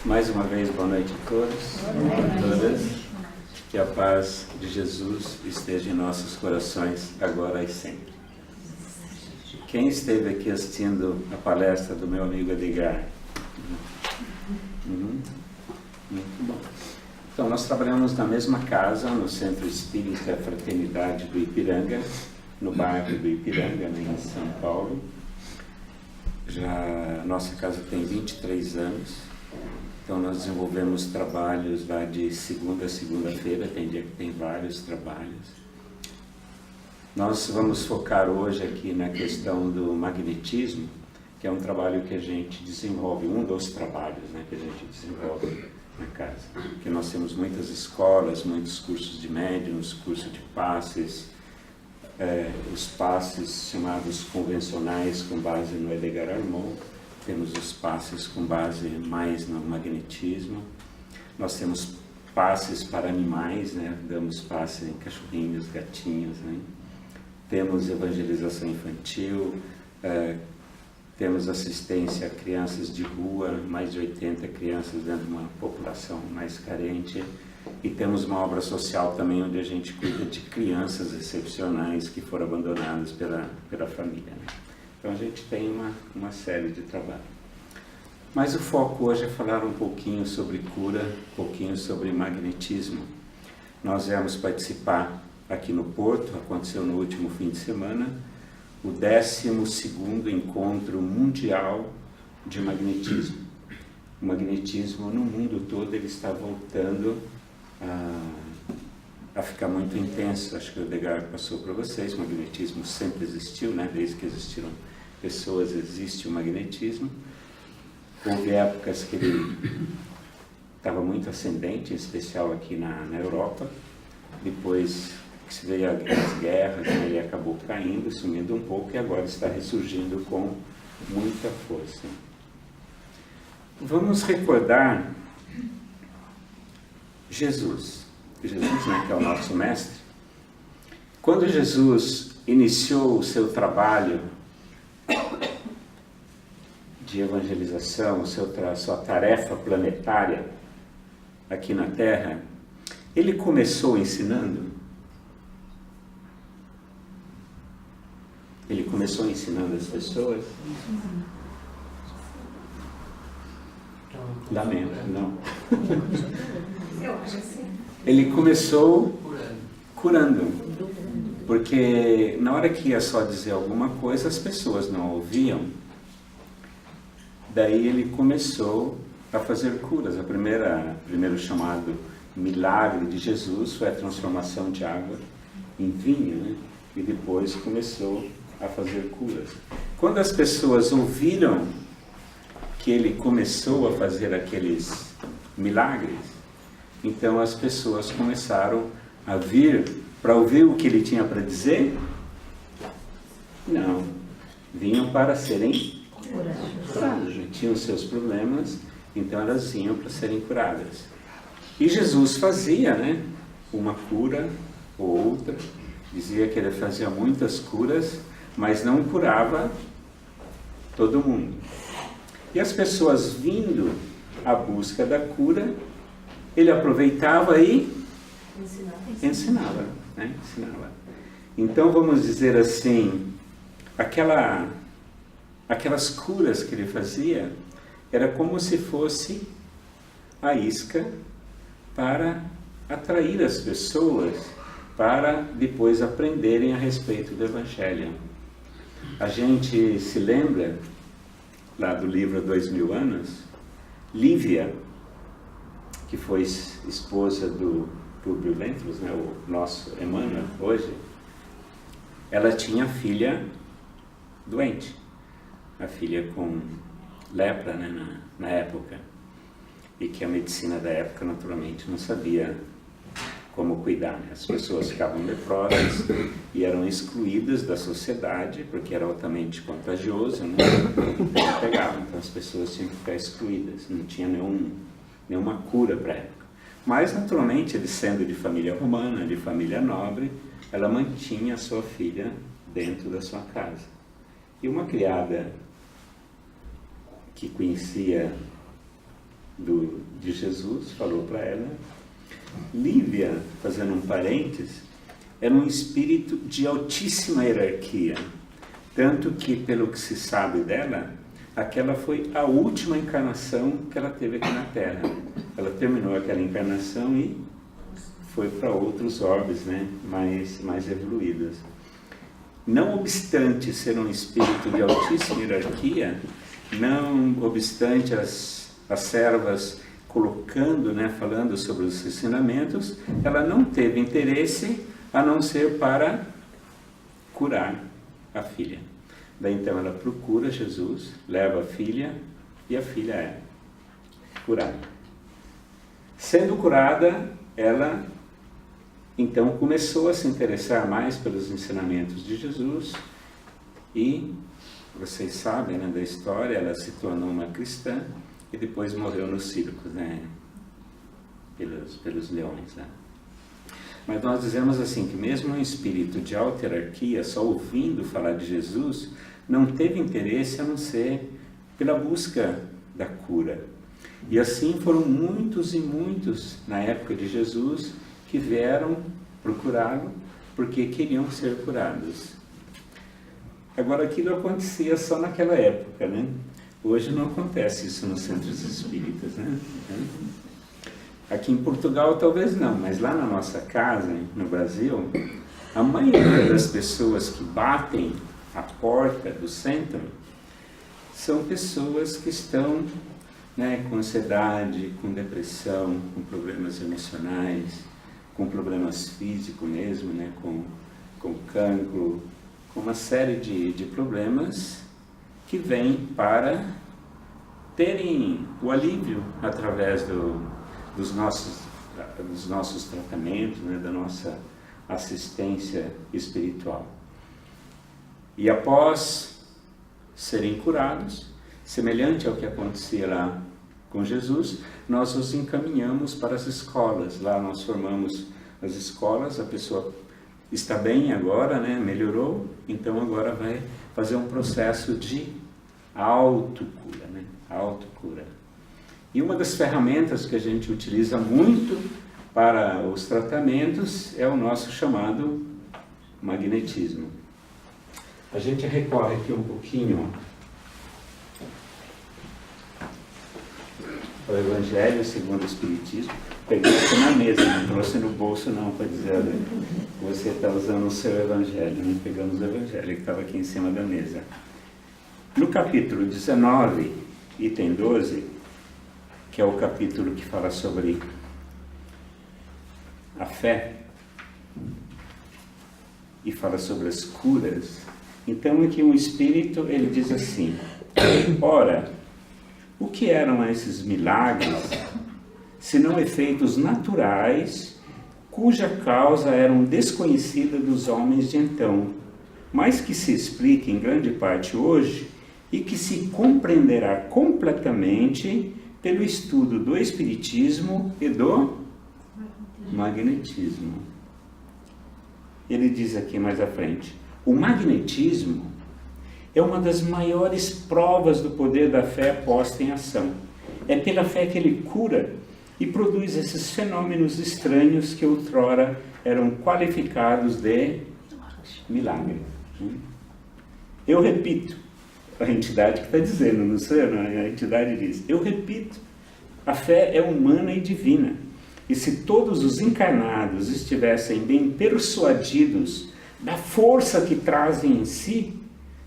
Mais uma vez, boa noite a todos e todas. Que a paz de Jesus esteja em nossos corações, agora e sempre. Quem esteve aqui assistindo a palestra do meu amigo Edgar? Muito bom. Então, nós trabalhamos na mesma casa, no Centro Espírita Fraternidade do Ipiranga, no bairro do Ipiranga, em São Paulo. Já nossa casa tem 23 anos, então nós desenvolvemos trabalhos lá de segunda a segunda-feira, tem dia que tem vários trabalhos. Nós vamos focar hoje aqui na questão do magnetismo, que é um trabalho que a gente desenvolve, um dos trabalhos, né, que a gente desenvolve na casa. Porque nós temos muitas escolas, muitos cursos de médiuns, curso de passes, os passes chamados convencionais com base no Edgar Armand, temos os passes com base mais no magnetismo, nós temos passes para animais, né? Damos passes em cachorrinhos, gatinhos, né? Temos evangelização infantil, temos assistência a crianças de rua, mais de 80 crianças dentro de uma população mais carente. E temos uma obra social também, onde a gente cuida de crianças excepcionais que foram abandonadas pela família, né? Então a gente tem uma série de trabalho. Mas o foco hoje é falar um pouquinho sobre cura, um pouquinho sobre magnetismo. Nós viemos participar aqui no Porto, aconteceu no último fim de semana, o 12º Encontro Mundial de Magnetismo. O magnetismo no mundo todo ele está voltando a ficar muito intenso. Acho que o Edgar passou para vocês, o magnetismo sempre existiu, né? Desde que existiram pessoas existe o magnetismo. Houve épocas que ele estava muito ascendente, em especial aqui na Europa. Depois que se veio as guerras, né, ele acabou caindo, sumindo um pouco, e agora está ressurgindo com muita força. Vamos recordar Jesus, né, que é o nosso mestre. Quando Jesus iniciou o seu trabalho de evangelização, sua tarefa planetária aqui na Terra, ele começou ensinando? Ele começou ensinando as pessoas? Lamento, não. Eu acho assim. Ele começou curando, porque na hora que ia só dizer alguma coisa, as pessoas não ouviam. Daí ele começou a fazer curas. O primeiro chamado milagre de Jesus foi a transformação de água em vinho, né? E depois começou a fazer curas. Quando as pessoas ouviram que ele começou a fazer aqueles milagres, então as pessoas começaram a vir para ouvir o que ele tinha para dizer? Não. Vinham para serem curadas. Tinham seus problemas, então elas vinham para serem curadas. E Jesus fazia, né? Uma cura ou outra. Dizia que ele fazia muitas curas, mas não curava todo mundo. E as pessoas vindo à busca da cura, ele aproveitava e ensinava, né? Ensinava. Então, vamos dizer assim, aquelas curas que ele fazia, era como se fosse a isca para atrair as pessoas para depois aprenderem a respeito do Evangelho. A gente se lembra, lá do livro 2000 anos, Lívia, que foi esposa do Públio Lentulus, né, o nosso Emmanuel hoje, ela tinha filha doente, a filha com lepra, né, na época, e que a medicina da época naturalmente não sabia como cuidar, né? As pessoas ficavam leprosas e eram excluídas da sociedade porque era altamente contagioso, né? Não pegavam, então as pessoas tinham que ficar excluídas, não tinha nenhuma cura para a época. Mas naturalmente, ele sendo de família romana, de família nobre, ela mantinha a sua filha dentro da sua casa. E uma criada que conhecia de Jesus, falou para ela. Lívia, fazendo um parênteses, era um espírito de altíssima hierarquia, tanto que, pelo que se sabe dela, aquela foi a última encarnação que ela teve aqui na Terra. Ela terminou aquela encarnação e foi para outros orbes, né, mais evoluídos. Não obstante ser um espírito de altíssima hierarquia, não obstante as servas colocando, né, falando sobre os ensinamentos, ela não teve interesse a não ser para curar a filha. Daí então ela procura Jesus, leva a filha e a filha é curada. Sendo curada, ela então começou a se interessar mais pelos ensinamentos de Jesus e, vocês sabem, né, da história, ela se tornou uma cristã e depois morreu no circo, né, pelos leões, né. Mas nós dizemos assim, que mesmo um espírito de alta hierarquia, só ouvindo falar de Jesus, não teve interesse a não ser pela busca da cura. E assim foram muitos e muitos, na época de Jesus, que vieram procurá-lo porque queriam ser curados. Agora, aquilo acontecia só naquela época, né? Hoje não acontece isso nos centros espíritas, né? Aqui em Portugal talvez não, mas lá na nossa casa, no Brasil, a maioria das pessoas que batem a porta do centro são pessoas que estão, né, com ansiedade, com depressão, com problemas emocionais, com problemas físicos mesmo, né, com cancro, com uma série de problemas que vêm para terem o alívio através dos nossos tratamentos, né, da nossa assistência espiritual. E após serem curados, semelhante ao que acontecia lá com Jesus, nós os encaminhamos para as escolas. Lá nós formamos as escolas, a pessoa está bem agora, né, melhorou, então agora vai fazer um processo de autocura, né, autocura. E uma das ferramentas que a gente utiliza muito para os tratamentos é o nosso chamado magnetismo. A gente recorre aqui um pouquinho ao Evangelho segundo o Espiritismo. Peguei aqui na mesa, não trouxe no bolso não, para dizer, olha, você está usando o seu Evangelho, né? Pegamos o Evangelho que estava aqui em cima da mesa. No capítulo 19, item 12, que é o capítulo que fala sobre a fé e fala sobre as curas. Então aqui um espírito, ele diz assim: ora, o que eram esses milagres, senão efeitos naturais, cuja causa eram desconhecida dos homens de então, mas que se explica em grande parte hoje e que se compreenderá completamente pelo estudo do Espiritismo e do magnetismo. Ele diz aqui mais à frente: o magnetismo é uma das maiores provas do poder da fé posta em ação. É pela fé que ele cura e produz esses fenômenos estranhos que outrora eram qualificados de milagre. Eu repito, a entidade que está dizendo, não sei, não, a entidade diz, eu repito, a fé é humana e divina. E se todos os encarnados estivessem bem persuadidos da força que trazem em si,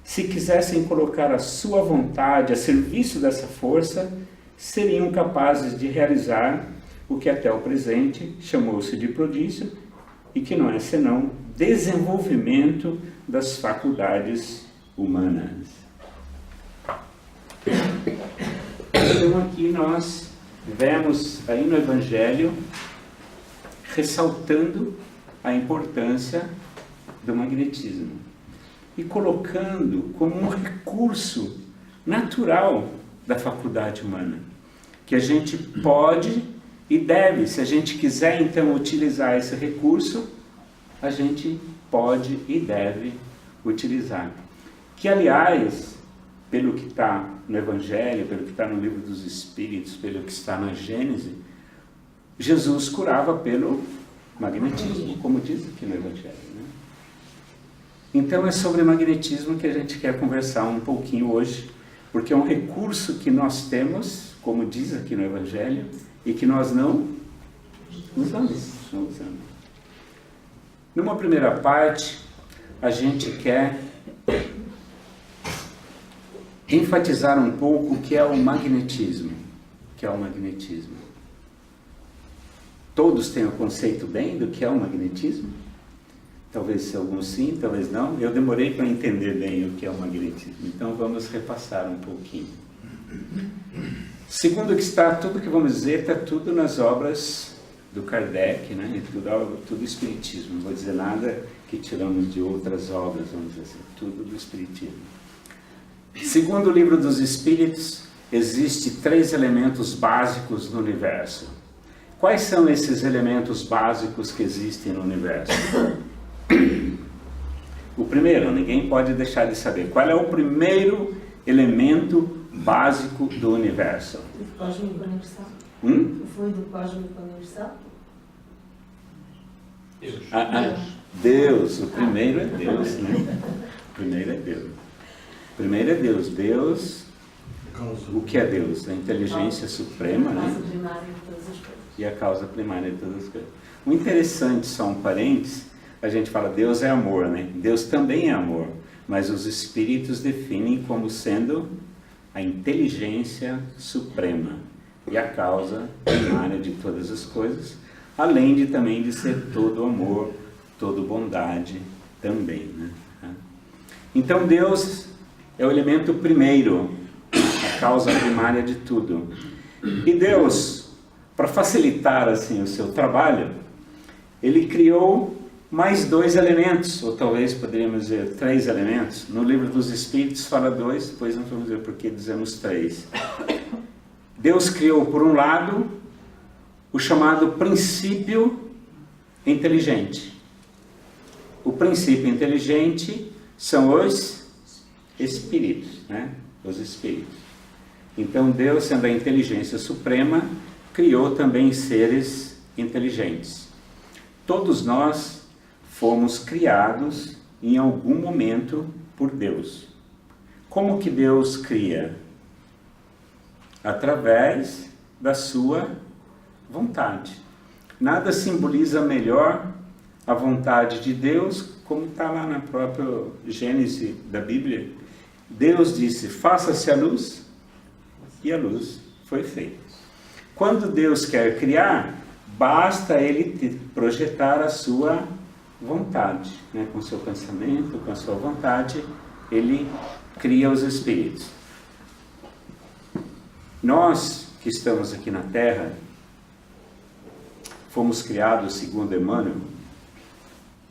se quisessem colocar a sua vontade a serviço dessa força, seriam capazes de realizar o que até o presente chamou-se de prodígio e que não é senão desenvolvimento das faculdades humanas. Então aqui nós vemos aí no Evangelho ressaltando a importância do magnetismo e colocando como um recurso natural da faculdade humana, que a gente pode e deve, se a gente quiser então utilizar esse recurso, a gente pode e deve utilizar. Que aliás, pelo que está no Evangelho, pelo que está no Livro dos Espíritos, pelo que está na Gênese, Jesus curava pelo magnetismo, como diz aqui no Evangelho, né? Então é sobre magnetismo que a gente quer conversar um pouquinho hoje, porque é um recurso que nós temos, como diz aqui no Evangelho, e que nós não usamos. Numa primeira parte, a gente quer enfatizar um pouco o que é o magnetismo. Todos têm o conceito bem do que é o magnetismo? Talvez alguns sim, talvez não. Eu demorei para entender bem o que é o magnetismo. Então vamos repassar um pouquinho. Segundo o que está, tudo que vamos dizer, está tudo nas obras do Kardec, né? Tudo Espiritismo. Não vou dizer nada que tiramos de outras obras, vamos dizer assim. Tudo do Espiritismo. Segundo o Livro dos Espíritos, existem 3 elementos básicos no universo. Quais são esses elementos básicos que existem no universo? O primeiro, ninguém pode deixar de saber. Qual é o primeiro elemento básico do universo? O cósmico universal. O fluido cósmico universal. Deus. O primeiro é Deus, né? O primeiro é Deus. Primeiro é Deus. Deus, o que é Deus? A inteligência suprema, né? A causa primária de todas as coisas. E a causa primária de todas as coisas. O interessante, só um parênteses, a gente fala Deus é amor, né? Deus também é amor, mas os espíritos definem como sendo a inteligência suprema e a causa primária de todas as coisas, além de também de ser todo amor, toda bondade também, né? Então Deus é o elemento primeiro, a causa primária de tudo. E Deus, para facilitar assim o seu trabalho, ele criou mais 2 elementos, ou talvez poderíamos dizer 3 elementos. No Livro dos Espíritos fala 2, depois nós vamos ver por que dizemos 3. Deus criou, por um lado, o chamado princípio inteligente. O princípio inteligente são os espíritos, né? Os espíritos. Então Deus, sendo a inteligência suprema, criou também seres inteligentes. Todos nós fomos criados em algum momento por Deus. Como que Deus cria? Através da sua vontade. Nada simboliza melhor a vontade de Deus, como está lá na própria Gênese da Bíblia. Deus disse, faça-se a luz, e a luz foi feita. Quando Deus quer criar, basta Ele projetar a sua vontade, né? Com o seu pensamento, com a sua vontade, Ele cria os espíritos. Nós que estamos aqui na Terra, fomos criados, segundo Emmanuel,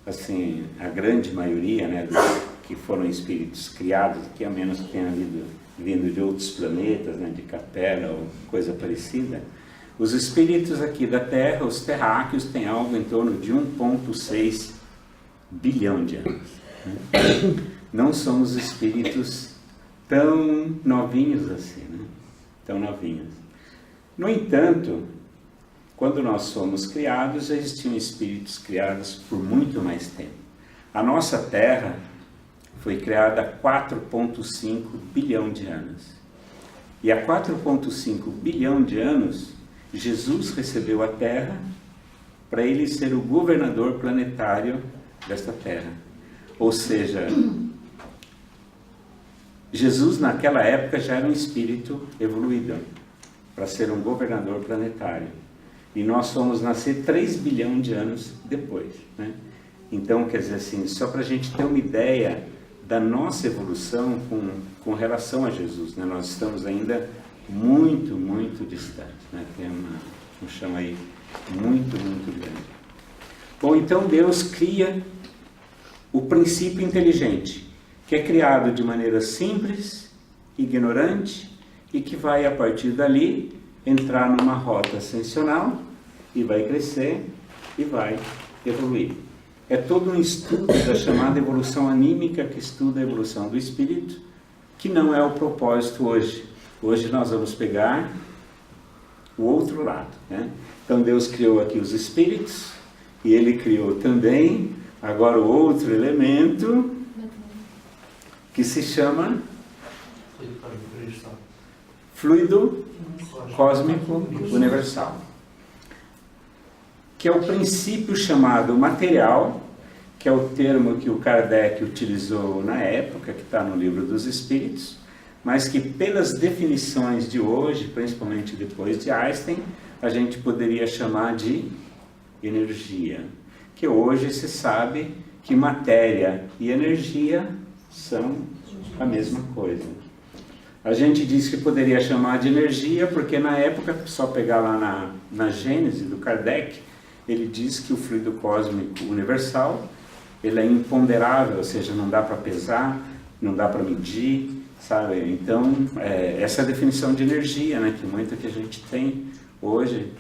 assim, a grande maioria, né, dos que foram espíritos criados, que a menos que tenha vindo de outros planetas, né, de Capela ou coisa parecida, os espíritos aqui da Terra, os terráqueos, têm algo em torno de 1,6 bilhão de anos. Né? Não somos espíritos tão novinhos assim, né? Tão novinhos. No entanto, quando nós fomos criados, já existiam espíritos criados por muito mais tempo. A nossa Terra foi criada há 4,5 bilhão de anos. E há 4,5 bilhão de anos, Jesus recebeu a Terra para ele ser o governador planetário desta Terra. Ou seja, Jesus naquela época já era um espírito evoluído para ser um governador planetário. E nós fomos nascer 3 bilhão de anos depois, né? Então, quer dizer assim, só para a gente ter uma ideia da nossa evolução com relação a Jesus, né? Nós estamos ainda muito, muito distantes, né? Tem um chão aí muito, muito grande. Bom, então Deus cria o princípio inteligente, que é criado de maneira simples, ignorante, e que vai, a partir dali, entrar numa rota ascensional, e vai crescer, e vai evoluir. É todo um estudo da chamada evolução anímica, que estuda a evolução do espírito, que não é o propósito hoje. Hoje nós vamos pegar o outro lado, né? Então Deus criou aqui os espíritos, e Ele criou também agora o outro elemento que se chama fluido cósmico universal, que é o princípio chamado material, que é o termo que o Kardec utilizou na época, que está no Livro dos Espíritos, mas que pelas definições de hoje, principalmente depois de Einstein, a gente poderia chamar de energia, que hoje se sabe que matéria e energia são a mesma coisa. A gente diz que poderia chamar de energia porque na época, só pegar lá na Gênese do Kardec, ele diz que o fluido cósmico universal, ele é imponderável, ou seja, não dá para pesar, não dá para medir, sabe? Então, essa é a definição de energia, né, que muita que a gente tem hoje.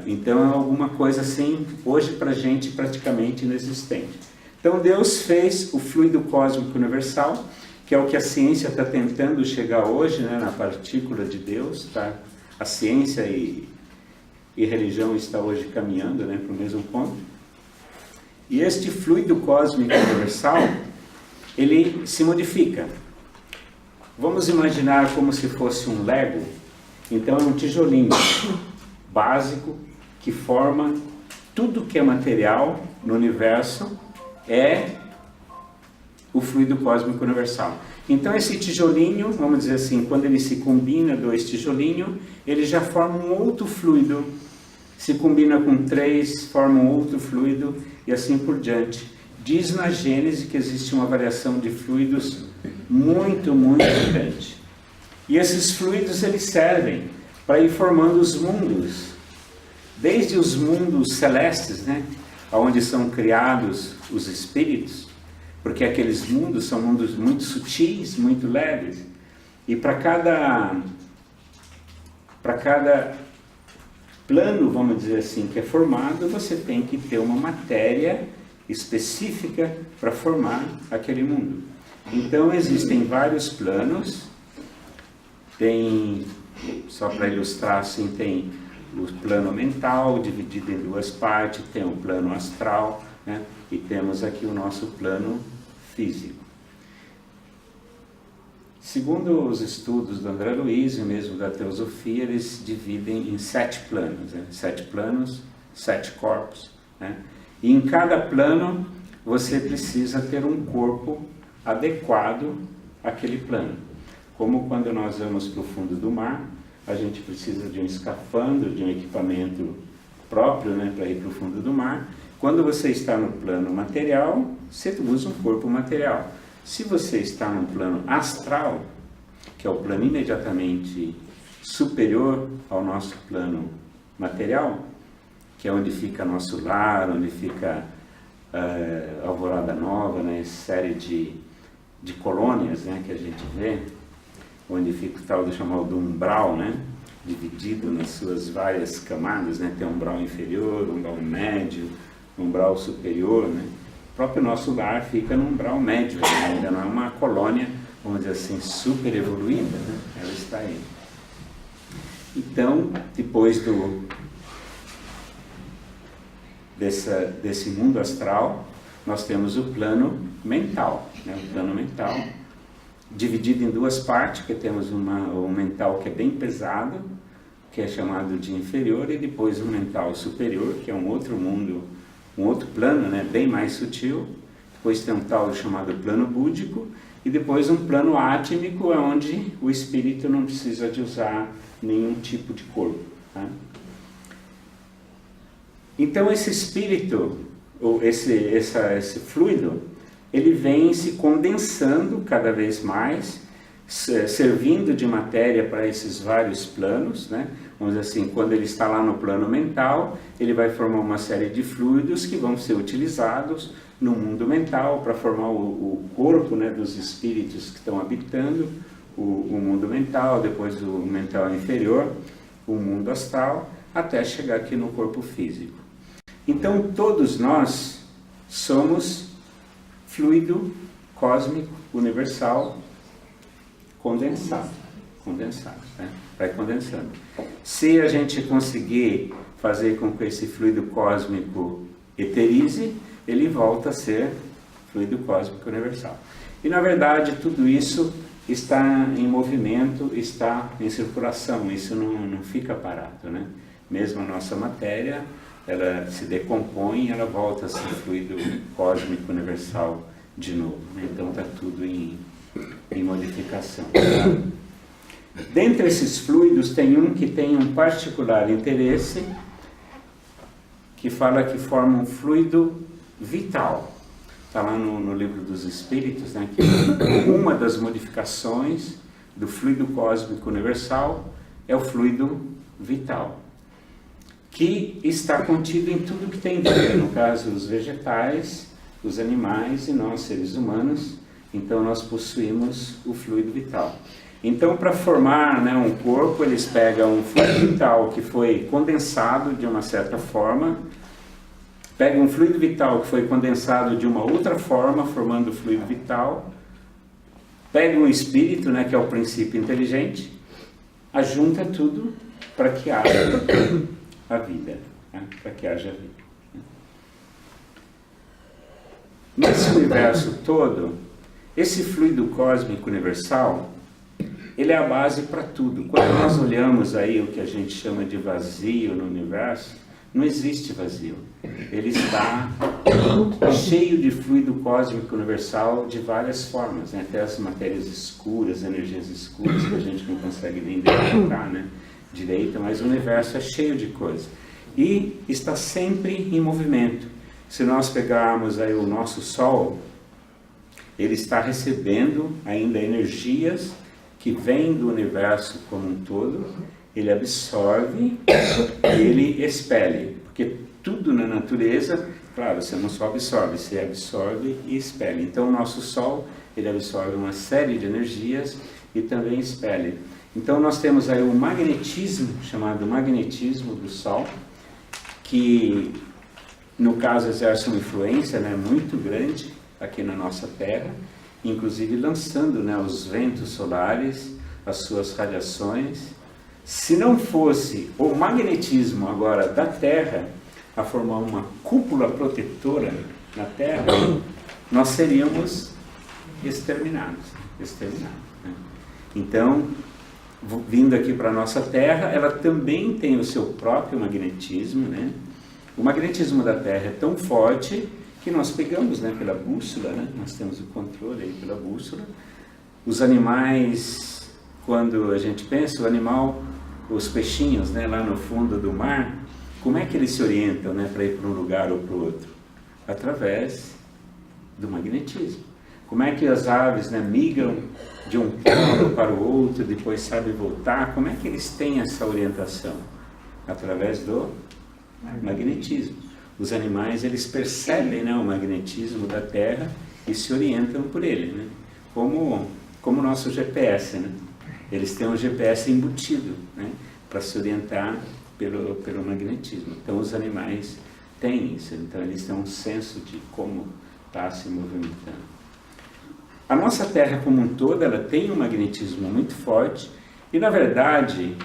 Então, é alguma coisa assim, hoje para a gente praticamente inexistente. Então, Deus fez o fluido cósmico universal, que é o que a ciência está tentando chegar hoje, né, na partícula de Deus, tá? A ciência e religião está hoje caminhando, né, para o mesmo ponto. E este fluido cósmico universal, ele se modifica. Vamos imaginar como se fosse um Lego. Então é um tijolinho básico que forma tudo que é material no universo, é o fluido cósmico universal. Então esse tijolinho, vamos dizer assim, quando ele se combina, dois tijolinhos, ele já forma um outro fluido. Se combina com três, forma um outro fluido e assim por diante. Diz na Gênese que existe uma variação de fluidos muito, muito grande. E esses fluidos eles servem para ir formando os mundos. Desde os mundos celestes, né, onde são criados os espíritos, porque aqueles mundos são mundos muito sutis, muito leves. E para cada plano, vamos dizer assim, que é formado, você tem que ter uma matéria específica para formar aquele mundo. Então existem vários planos, tem, só para ilustrar assim, tem o plano mental dividido em duas partes, tem o plano astral, né? E temos aqui o nosso plano físico. Segundo os estudos do André Luiz e mesmo da teosofia, eles dividem em 7 planos, né? 7 planos, 7 corpos, né? E em cada plano você precisa ter um corpo adequado àquele plano. Como quando nós vamos para o fundo do mar, a gente precisa de um escafandro, de um equipamento próprio, né, para ir para o fundo do mar. Quando você está no plano material, você usa um corpo material. Se você está no plano astral, que é o plano imediatamente superior ao nosso plano material, que é onde fica nosso lar, onde fica Alvorada Nova, né, série de colônias, né, que a gente vê, onde fica o tal do chamado umbral, né, dividido nas suas várias camadas, né, tem um umbral inferior, um umbral médio, um umbral superior, né. O próprio nosso lar fica no umbral médio, né, ainda não é uma colônia, vamos dizer assim, super evoluída, né, ela está aí. Então, depois desse mundo astral, nós temos o plano mental, né, o plano mental, dividido em duas partes, que temos o mental que é bem pesado, que é chamado de inferior, e depois o mental superior, que é um outro mundo, um outro plano, né, bem mais sutil. Depois tem um tal chamado plano búdico, e depois um plano átmico, onde o espírito não precisa de usar nenhum tipo de corpo, tá? Então esse espírito, ou esse fluido, ele vem se condensando cada vez mais, servindo de matéria para esses vários planos, né? Vamos dizer assim, quando ele está lá no plano mental, ele vai formar uma série de fluidos que vão ser utilizados no mundo mental para formar o corpo, né, dos espíritos que estão habitando o mundo mental, depois o mental inferior, o mundo astral, até chegar aqui no corpo físico. Então todos nós somos fluido cósmico universal condensado, né? Vai condensando. Se a gente conseguir fazer com que esse fluido cósmico eterize, ele volta a ser fluido cósmico universal. E na verdade tudo isso está em movimento, está em circulação, isso não fica parado, né? Mesmo a nossa matéria, ela se decompõe e ela volta a ser fluido cósmico universal de novo, né? Então está tudo em modificação. Dentre esses fluidos tem um que tem um particular interesse, que fala que forma um fluido vital. Está lá no livro dos Espíritos, né, que uma das modificações do fluido cósmico universal é o fluido vital, que está contido em tudo que tem vida, no caso os vegetais, os animais e nós seres humanos. Então nós possuímos o fluido vital. Então, para formar, né, um corpo, eles pegam um fluido vital que foi condensado de uma certa forma, pegam um fluido vital que foi condensado de uma outra forma, formando o fluido vital, pegam o espírito, né, que é o princípio inteligente, ajunta tudo para que haja a vida, né, para que haja vida. Nesse universo todo, esse fluido cósmico universal, ele é a base para tudo. Quando nós olhamos aí o que a gente chama de vazio no universo, não existe vazio. Ele está cheio de fluido cósmico universal de várias formas, né? Até as matérias escuras, energias escuras, que a gente não consegue nem identificar, né, direito, mas o universo é cheio de coisas. E está sempre em movimento. Se nós pegarmos aí o nosso Sol, ele está recebendo ainda energias que vêm do universo como um todo, ele absorve e ele expele, porque tudo na natureza, claro, você não só absorve, você absorve e expele. Então o nosso Sol, ele absorve uma série de energias e também expele. Então nós temos aí o magnetismo, chamado magnetismo do Sol, que no caso exerce uma influência, né, muito grande aqui na nossa Terra, inclusive lançando, né, os ventos solares, as suas radiações. Se não fosse o magnetismo agora da Terra a formar uma cúpula protetora na Terra, nós seríamos exterminados, né? Então, vindo aqui para a nossa Terra, ela também tem o seu próprio magnetismo, né? O magnetismo da Terra é tão forte que nós pegamos, né, pela bússola, né? Nós temos o controle aí pela bússola. Os animais, quando a gente pensa, o animal, os peixinhos, né, lá no fundo do mar, como é que eles se orientam, né, para ir para um lugar ou para o outro? Através do magnetismo. Como é que as aves, né, migram de um polo para o outro, depois sabem voltar? Como é que eles têm essa orientação? Através do magnetismo. Os animais, eles percebem, né, o magnetismo da Terra e se orientam por ele, né? Como o nosso GPS, né? Eles têm um GPS embutido, né, para se orientar pelo magnetismo. Então os animais têm isso, então eles têm um senso de como está se movimentando. A nossa Terra como um todo, ela tem um magnetismo muito forte e, na verdade,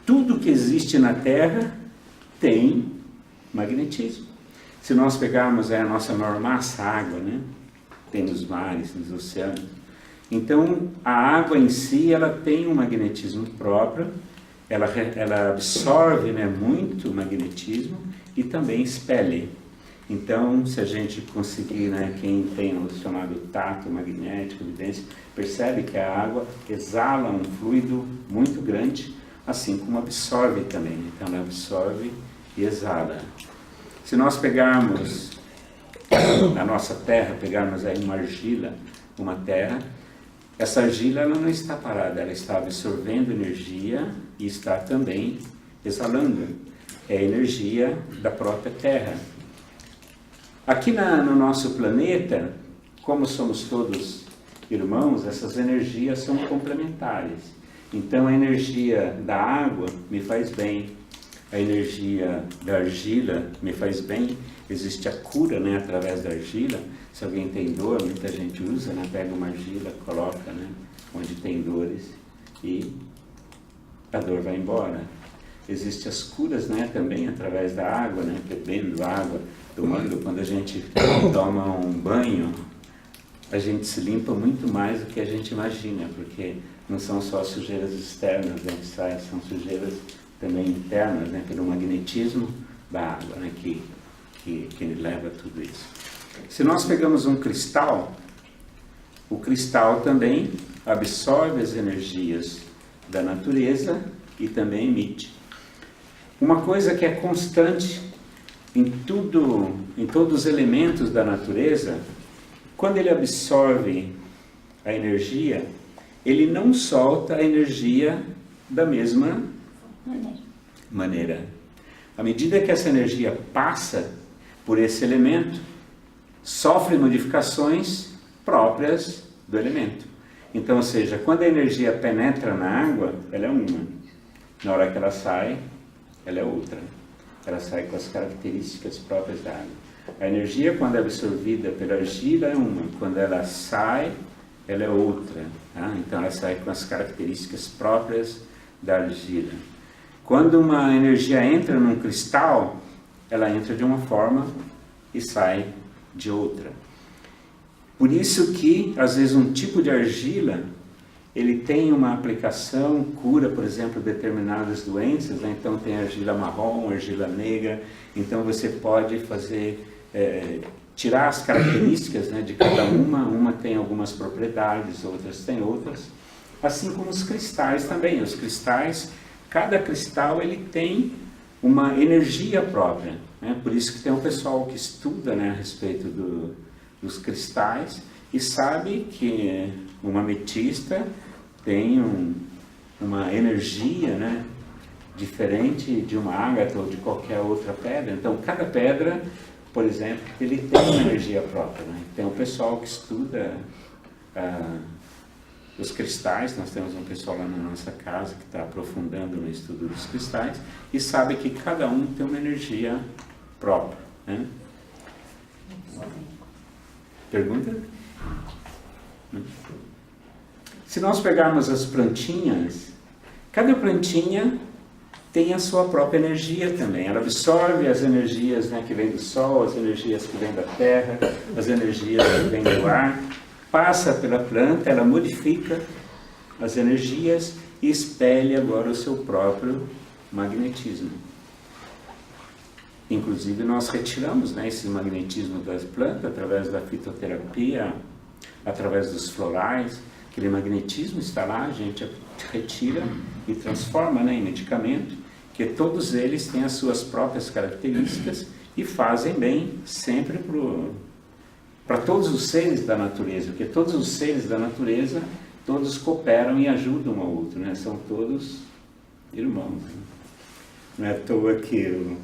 tudo que existe na Terra tem magnetismo. Se nós pegarmos a nossa maior massa, a água, né? Tem nos mares, nos oceanos. Então, a água em si, ela tem um magnetismo próprio, ela absorve, né, muito magnetismo e também expele. Então, se a gente conseguir, né, quem tem o chamado tato magnético, evidência, percebe que a água exala um fluido muito grande, assim como absorve também. Então, ela absorve e exala. Se nós pegarmos na nossa terra, pegarmos aí uma argila, uma terra, essa argila ela não está parada, ela está absorvendo energia e está também exalando. É a energia da própria terra. Aqui no nosso planeta, como somos todos irmãos, essas energias são complementares. Então a energia da água me faz bem, a energia da argila me faz bem, existe a cura, né, através da argila. Se alguém tem dor, muita gente usa, né, pega uma argila, coloca, né, onde tem dores, e a dor vai embora. Existem as curas, né, também através da água, né, bebendo água, tomando. Quando a gente toma um banho, a gente se limpa muito mais do que a gente imagina, porque não são só sujeiras externas, né, que saem, são sujeiras também internas, né, pelo magnetismo da água, né, que leva a tudo isso. Se nós pegamos um cristal, o cristal também absorve as energias da natureza e também emite. Uma coisa que é constante em todos os elementos da natureza, quando ele absorve a energia, ele não solta a energia da mesma maneira. À medida que essa energia passa por esse elemento, sofre modificações próprias do elemento. Então, ou seja, quando a energia penetra na água, ela é uma. Na hora que ela sai, ela é outra. Ela sai com as características próprias da água. A energia, quando é absorvida pela argila, é uma. Quando ela sai, ela é outra. Tá? Então, ela sai com as características próprias da argila. Quando uma energia entra num cristal, ela entra de uma forma e sai de outra. Por isso que, às vezes, um tipo de argila, ele tem uma aplicação, cura, por exemplo, determinadas doenças, né? Então tem argila marrom, argila negra, então você pode fazer, tirar as características, né, de cada uma tem algumas propriedades, outras têm outras, assim como os cristais também. Os cristais, cada cristal ele tem uma energia própria, né? Por isso que tem um pessoal que estuda, né, a respeito dos cristais e sabe que uma ametista tem uma energia, né, diferente de uma ágata ou de qualquer outra pedra. Então, cada pedra, por exemplo, ele tem uma energia própria, né? Tem um pessoal que estuda os cristais. Nós temos um pessoal lá na nossa casa que está aprofundando no estudo dos cristais e sabe que cada um tem uma energia própria, né? Pergunta? Se nós pegarmos as plantinhas, cada plantinha tem a sua própria energia também. Ela absorve as energias, né, que vêm do sol, as energias que vêm da terra, as energias que vêm do ar, passa pela planta, ela modifica as energias e espelha agora o seu próprio magnetismo. Inclusive nós retiramos, né, esse magnetismo das plantas através da fitoterapia, através dos florais. Aquele magnetismo está lá, a gente retira e transforma, né, em medicamento, que todos eles têm as suas próprias características e fazem bem sempre para todos os seres da natureza, porque todos os seres da natureza, todos cooperam e ajudam um ao outro, né? São todos irmãos. Né? Não é à toa que o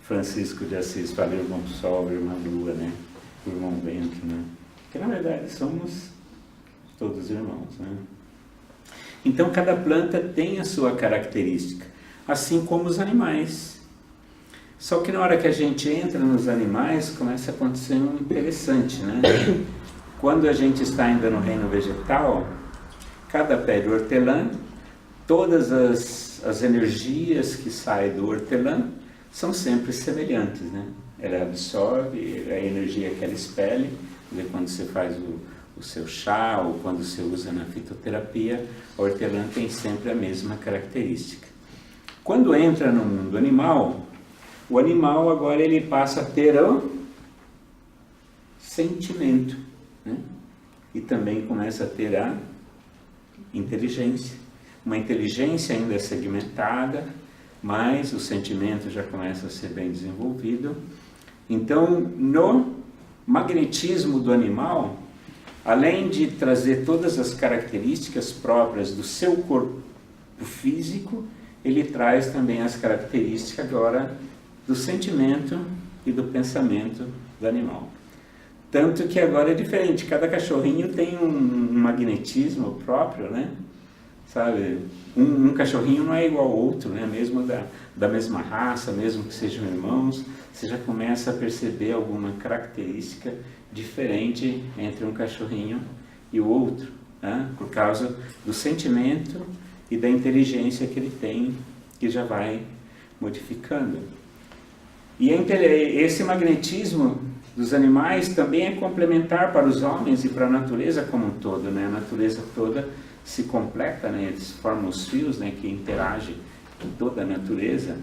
Francisco de Assis fala o irmão Sol, a irmã Lua, né? O irmão Vento, né? Porque na verdade somos todos irmãos, né? Então cada planta tem a sua característica, assim como os animais. Só que na hora que a gente entra nos animais, começa a acontecer um interessante, né? Quando a gente está ainda no reino vegetal, cada pé de hortelã, todas as energias que saem do hortelã são sempre semelhantes, né? Ela absorve a energia que ela expele, quando você faz o seu chá ou quando você usa na fitoterapia, a hortelã tem sempre a mesma característica. Quando entra no mundo animal, o animal agora ele passa a ter o sentimento, né? E também começa a ter a inteligência. Uma inteligência ainda segmentada, mas o sentimento já começa a ser bem desenvolvido. Então, no magnetismo do animal, além de trazer todas as características próprias do seu corpo físico, ele traz também as características agora do sentimento e do pensamento do animal. Tanto que agora é diferente, cada cachorrinho tem um magnetismo próprio, né? Sabe? Um cachorrinho não é igual ao outro, né? Mesmo da mesma raça, mesmo que sejam irmãos, você já começa a perceber alguma característica diferente entre um cachorrinho e o outro. né? Por causa do sentimento e da inteligência que ele tem, que já vai modificando. E esse magnetismo dos animais também é complementar para os homens e para a natureza como um todo, né? A natureza toda se completa, né? Eles formam os fios, né, que interagem com toda a natureza.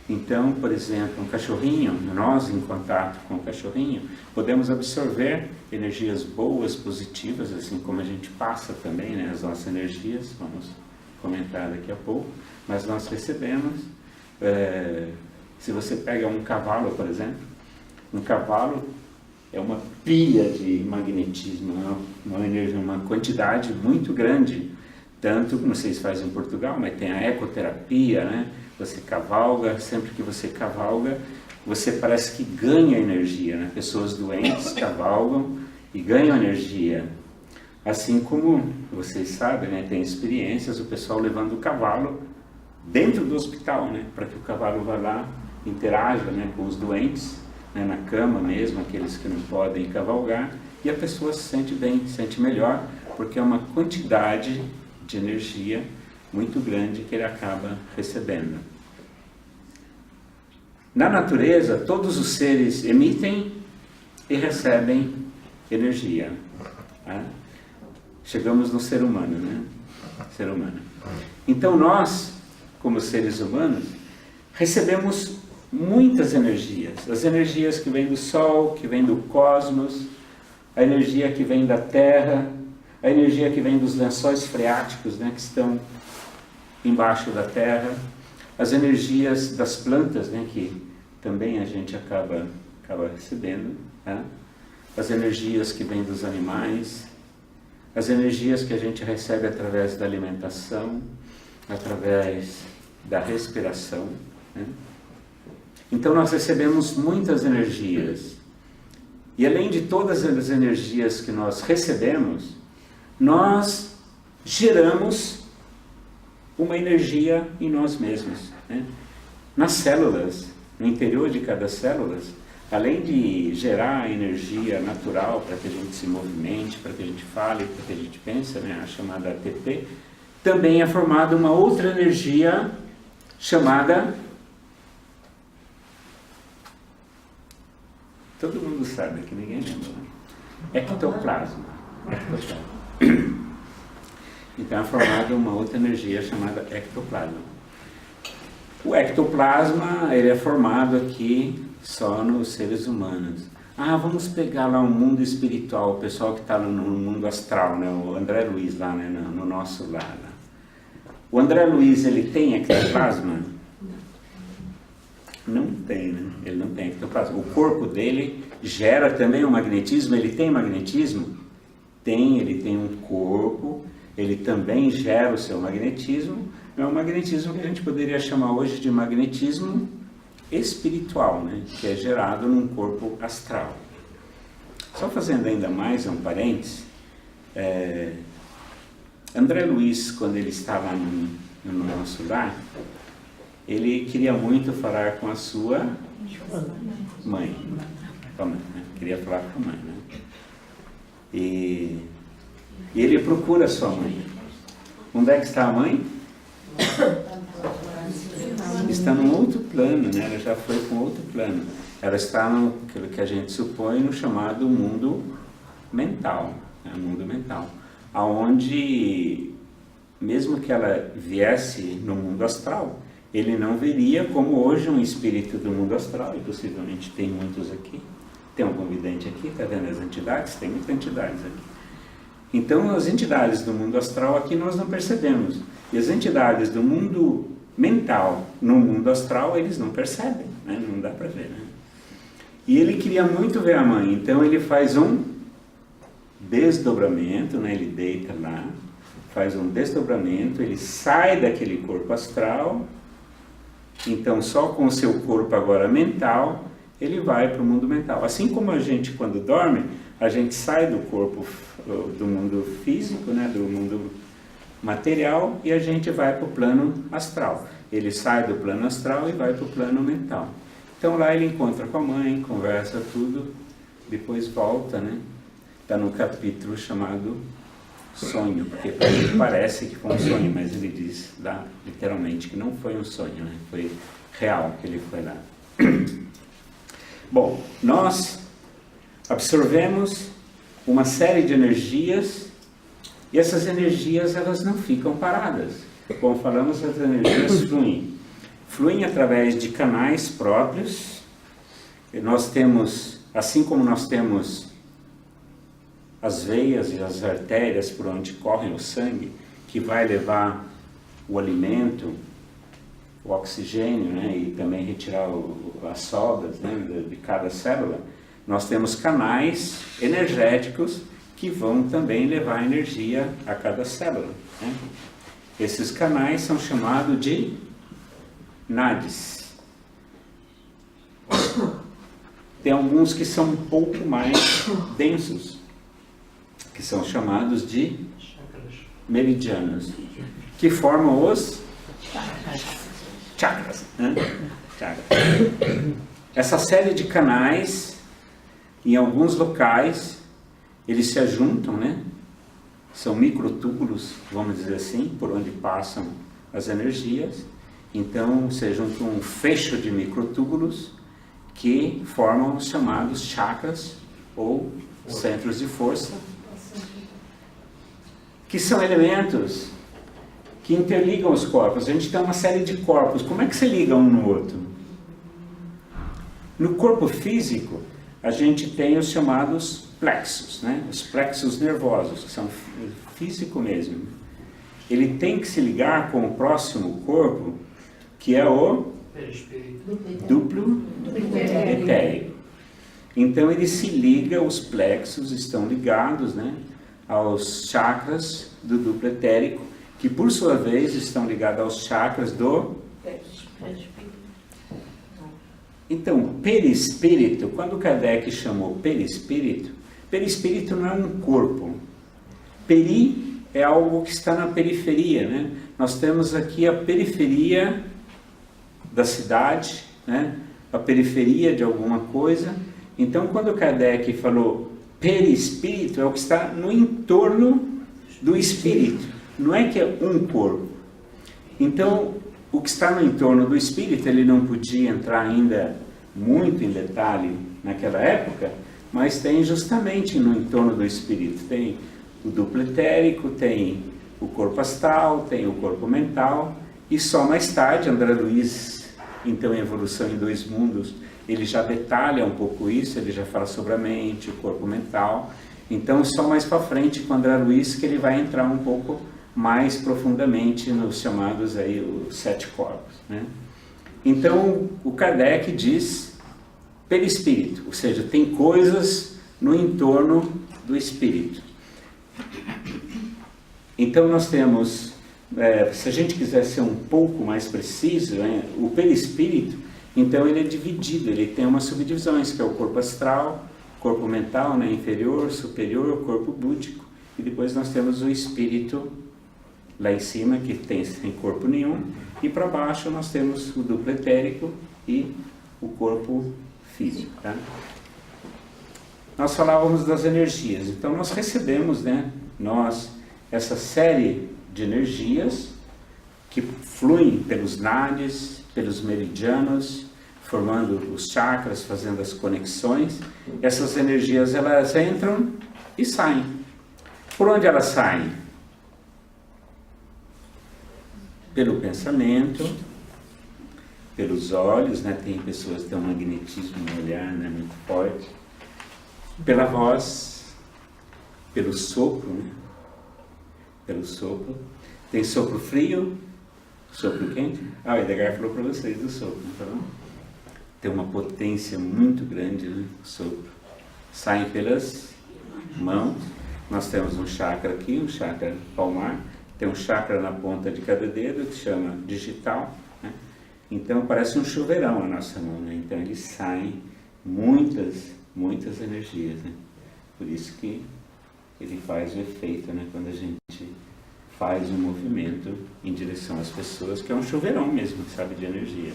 Então, por exemplo, um cachorrinho, nós em contato com o cachorrinho, podemos absorver energias boas, positivas, assim como a gente passa também, né, as nossas energias, vamos comentar daqui a pouco, mas nós recebemos, se você pega um cavalo, por exemplo, um cavalo é uma pilha de magnetismo, uma quantidade muito grande, tanto, não sei se faz em Portugal, mas tem a ecoterapia, né? Você cavalga, sempre que você cavalga, você parece que ganha energia, né? Pessoas doentes cavalgam e ganham energia. Assim como vocês sabem, né? Tem experiências, o pessoal levando o cavalo dentro do hospital, né? Para que o cavalo vá lá, interaja, né, com os doentes, né, na cama mesmo, aqueles que não podem cavalgar, e a pessoa se sente bem, se sente melhor, porque é uma quantidade de energia muito grande que ele acaba recebendo. Na natureza, todos os seres emitem e recebem energia. Tá? Chegamos no ser humano, né? Ser humano. Então nós, como seres humanos, recebemos muitas energias. As energias que vêm do Sol, que vêm do cosmos, a energia que vem da Terra, a energia que vem dos lençóis freáticos, né, que estão embaixo da Terra, as energias das plantas, né, que também a gente acaba recebendo, né? As energias que vêm dos animais, as energias que a gente recebe através da alimentação, através da respiração, né? Então nós recebemos muitas energias. E além de todas as energias que nós recebemos, nós geramos uma energia em nós mesmos, né? Nas células, no interior de cada célula, além de gerar energia natural para que a gente se movimente, para que a gente fale, para que a gente pense, né, a chamada ATP, também é formada uma outra energia chamada... Todo mundo sabe, que ninguém lembra, né? Ectoplasma. Então é formada uma outra energia chamada ectoplasma. O ectoplasma, ele é formado aqui só nos seres humanos. Ah, vamos pegar lá o mundo espiritual, o pessoal que está no mundo astral, né? O André Luiz lá, né? No nosso lado. O André Luiz, ele tem ectoplasma? Não tem, né? Ele não tem ectoplasma. O corpo dele gera também um magnetismo. Ele tem magnetismo? Tem, ele tem um corpo, ele também gera o seu magnetismo. É um magnetismo que a gente poderia chamar hoje de magnetismo espiritual, né? Que é gerado num corpo astral. Só fazendo ainda mais um parênteses, André Luiz, quando ele estava no nosso lar, ele queria muito falar com a sua mãe. Queria falar com a mãe, né? E ele procura a sua mãe. Onde é que está a mãe? Está num outro plano, né? Ela já foi para um outro plano. Ela está no que a gente supõe no chamado mundo mental, né? Mundo mental, aonde mesmo que ela viesse no mundo astral, ele não veria como hoje um espírito do mundo astral, e possivelmente tem muitos aqui. Tem um convidante aqui, está vendo as entidades? Tem muitas entidades aqui. Então, as entidades do mundo astral aqui nós não percebemos. E as entidades do mundo mental no mundo astral, eles não percebem, né? Não dá para ver, né? E ele queria muito ver a mãe, então ele faz um desdobramento, né? Ele deita lá, faz um desdobramento, ele sai daquele corpo astral, então só com o seu corpo agora mental, ele vai para o mundo mental. Assim como a gente, quando dorme, a gente sai do corpo, do mundo físico, né, do mundo material, e a gente vai para o plano astral. Ele sai do plano astral e vai para o plano mental. Então lá ele encontra com a mãe, conversa tudo, depois volta, né? Está no capítulo chamado sonho, porque para ele parece que foi um sonho, mas ele diz lá, literalmente, que não foi um sonho, né? Foi real que ele foi lá. Bom, nós absorvemos uma série de energias e essas energias elas não ficam paradas. Como falamos, as energias fluem. Fluem através de canais próprios. E nós temos, assim como nós temos as veias e as artérias por onde corre o sangue, que vai levar o alimento, o oxigênio, né, e também retirar as sobras, né, de cada célula, nós temos canais energéticos que vão também levar energia a cada célula, né? Esses canais são chamados de nadis. Tem alguns que são um pouco mais densos, que são chamados de meridianos, que formam os chakras, né? Chakras. Essa série de canais, em alguns locais, eles se ajuntam, né? São microtúbulos, vamos dizer assim, por onde passam as energias. Então, se junta um fecho de microtúbulos que formam os chamados chakras ou centros de força, que são elementos que interligam os corpos. A gente tem uma série de corpos. Como é que se liga um no outro? No corpo físico, a gente tem os chamados plexos, né? Os plexos nervosos, que são físico mesmo. Ele tem que se ligar com o próximo corpo, que é o duplo etérico. Então ele se liga, os plexos estão ligados, né, aos chakras do duplo etérico, que por sua vez estão ligados aos chakras do... Então, perispírito, quando Kardec chamou perispírito não é um corpo. Peri é algo que está na periferia, né? Nós temos aqui a periferia da cidade, né? A periferia de alguma coisa. Então, quando Kardec falou perispírito, é o que está no entorno do espírito. Não é que é um corpo. Então, o que está no entorno do espírito, ele não podia entrar ainda muito em detalhe naquela época, mas tem justamente no entorno do espírito. Tem o duplo etérico, tem o corpo astral, tem o corpo mental, e só mais tarde, André Luiz, então em Evolução em Dois Mundos, ele já detalha um pouco isso, ele já fala sobre a mente, o corpo mental. Então, só mais para frente, com André Luiz, que ele vai entrar um pouco mais profundamente nos chamados aí os 7 corpos, né? Então, o Kardec diz perispírito, ou seja, tem coisas no entorno do espírito. Então, nós temos, se a gente quiser ser um pouco mais preciso, né, o perispírito, então ele é dividido, ele tem umas subdivisões, que é o corpo astral, corpo mental, né, inferior, superior, corpo búdico, e depois nós temos o espírito lá em cima, que tem sem corpo nenhum, e para baixo nós temos o duplo etérico e o corpo físico, tá? Nós falávamos das energias, então nós recebemos, né, essa série de energias que fluem pelos nadis, pelos meridianos, formando os chakras, fazendo as conexões. Essas energias, elas entram e saem. Por onde elas saem? Pelo pensamento, pelos olhos, né? Tem pessoas que têm um magnetismo no olhar, né, muito forte. Pela voz, pelo sopro, né? Pelo sopro. Tem sopro frio, sopro quente. Ah, o Edgar falou para vocês do sopro, não falou? Tem uma potência muito grande, né? O sopro. Saem pelas mãos. Nós temos um chakra aqui, um chakra palmar. Tem um chakra na ponta de cada dedo que chama digital, né? Então parece um chuveirão a nossa mão, né? Então eles saem muitas energias, né? Por isso que ele faz o efeito, né? Quando a gente faz um movimento em direção às pessoas, que é um chuveirão mesmo, sabe, de energia.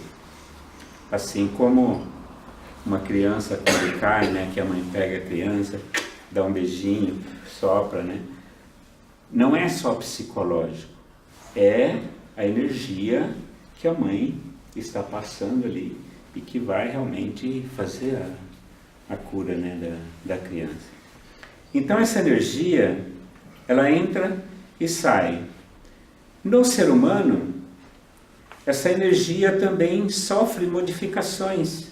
Assim como uma criança quando cai, né? Que a mãe pega a criança, dá um beijinho, sopra, né? não é só psicológico, é a energia que a mãe está passando ali e que vai realmente fazer a cura, né, da criança. Então essa energia, ela entra e sai. No ser humano, essa energia também sofre modificações.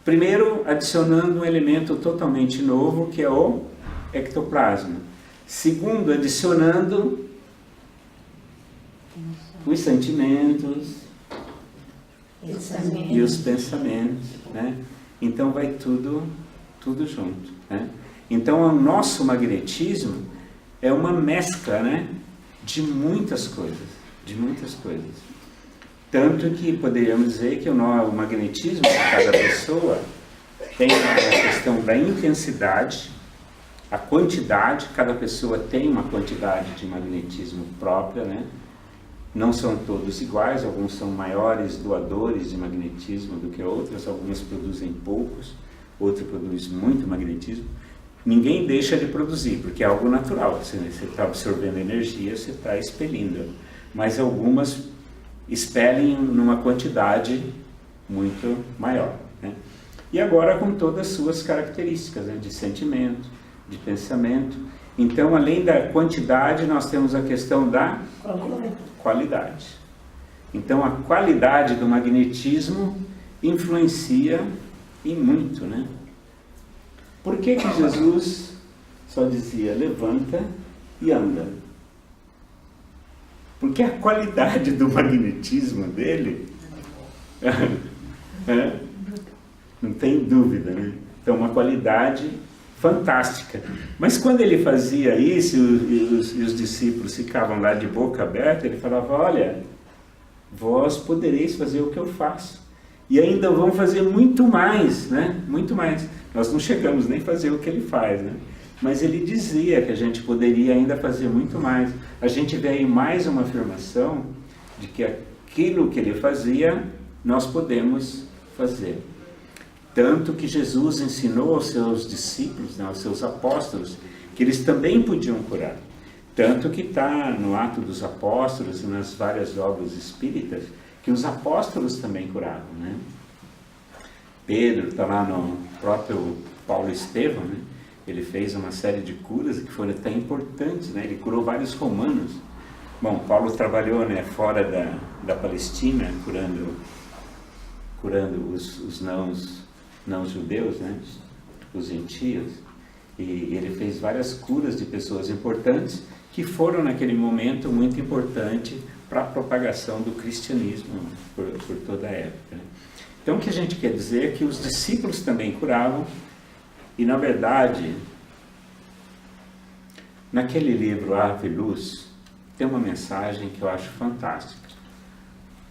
Primeiro, adicionando um elemento totalmente novo, que é o ectoplasma. Segundo, adicionando os sentimentos e os pensamentos, né? Então vai tudo junto, né? Então o nosso magnetismo é uma mescla, né, de muitas coisas, Tanto que poderíamos dizer que o magnetismo de cada pessoa tem a questão da intensidade, a quantidade, cada pessoa tem uma quantidade de magnetismo própria, né? Não são todos iguais, alguns são maiores doadores de magnetismo do que outros, alguns produzem poucos, outros produzem muito magnetismo. Ninguém deixa de produzir, porque é algo natural, você está absorvendo energia, você está expelindo, mas algumas expelem numa quantidade muito maior, né? E agora com todas as suas características, né, de sentimento, de pensamento. Então, além da quantidade, nós temos a questão da qualidade. Então, a qualidade do magnetismo influencia em muito, né? Por que que Jesus só dizia levanta e anda? Porque a qualidade do magnetismo dele, não tem dúvida, né? Então, uma qualidade fantástica. Mas quando ele fazia isso e os discípulos ficavam lá de boca aberta, ele falava, olha, vós podereis fazer o que eu faço. E ainda vão fazer muito mais, né? Muito mais. Nós não chegamos nem a fazer o que ele faz, né? Mas ele dizia que a gente poderia ainda fazer muito mais. A gente vê aí mais uma afirmação de que aquilo que ele fazia, nós podemos fazer. Tanto que Jesus ensinou aos seus discípulos, né, aos seus apóstolos, que eles também podiam curar. Tanto que está no Atos dos Apóstolos e nas várias obras espíritas, que os apóstolos também curavam, né? Pedro está lá no próprio Paulo Estevão, né? Ele fez uma série de curas que foram até importantes, né? Ele curou vários romanos. Bom, Paulo trabalhou, né, fora da Palestina, curando os não judeus, né? Os gentios. E ele fez várias curas de pessoas importantes que foram naquele momento muito importante para a propagação do cristianismo por toda a época. Então o que a gente quer dizer é que os discípulos também curavam e, na verdade, naquele livro Ave e Luz tem uma mensagem que eu acho fantástica,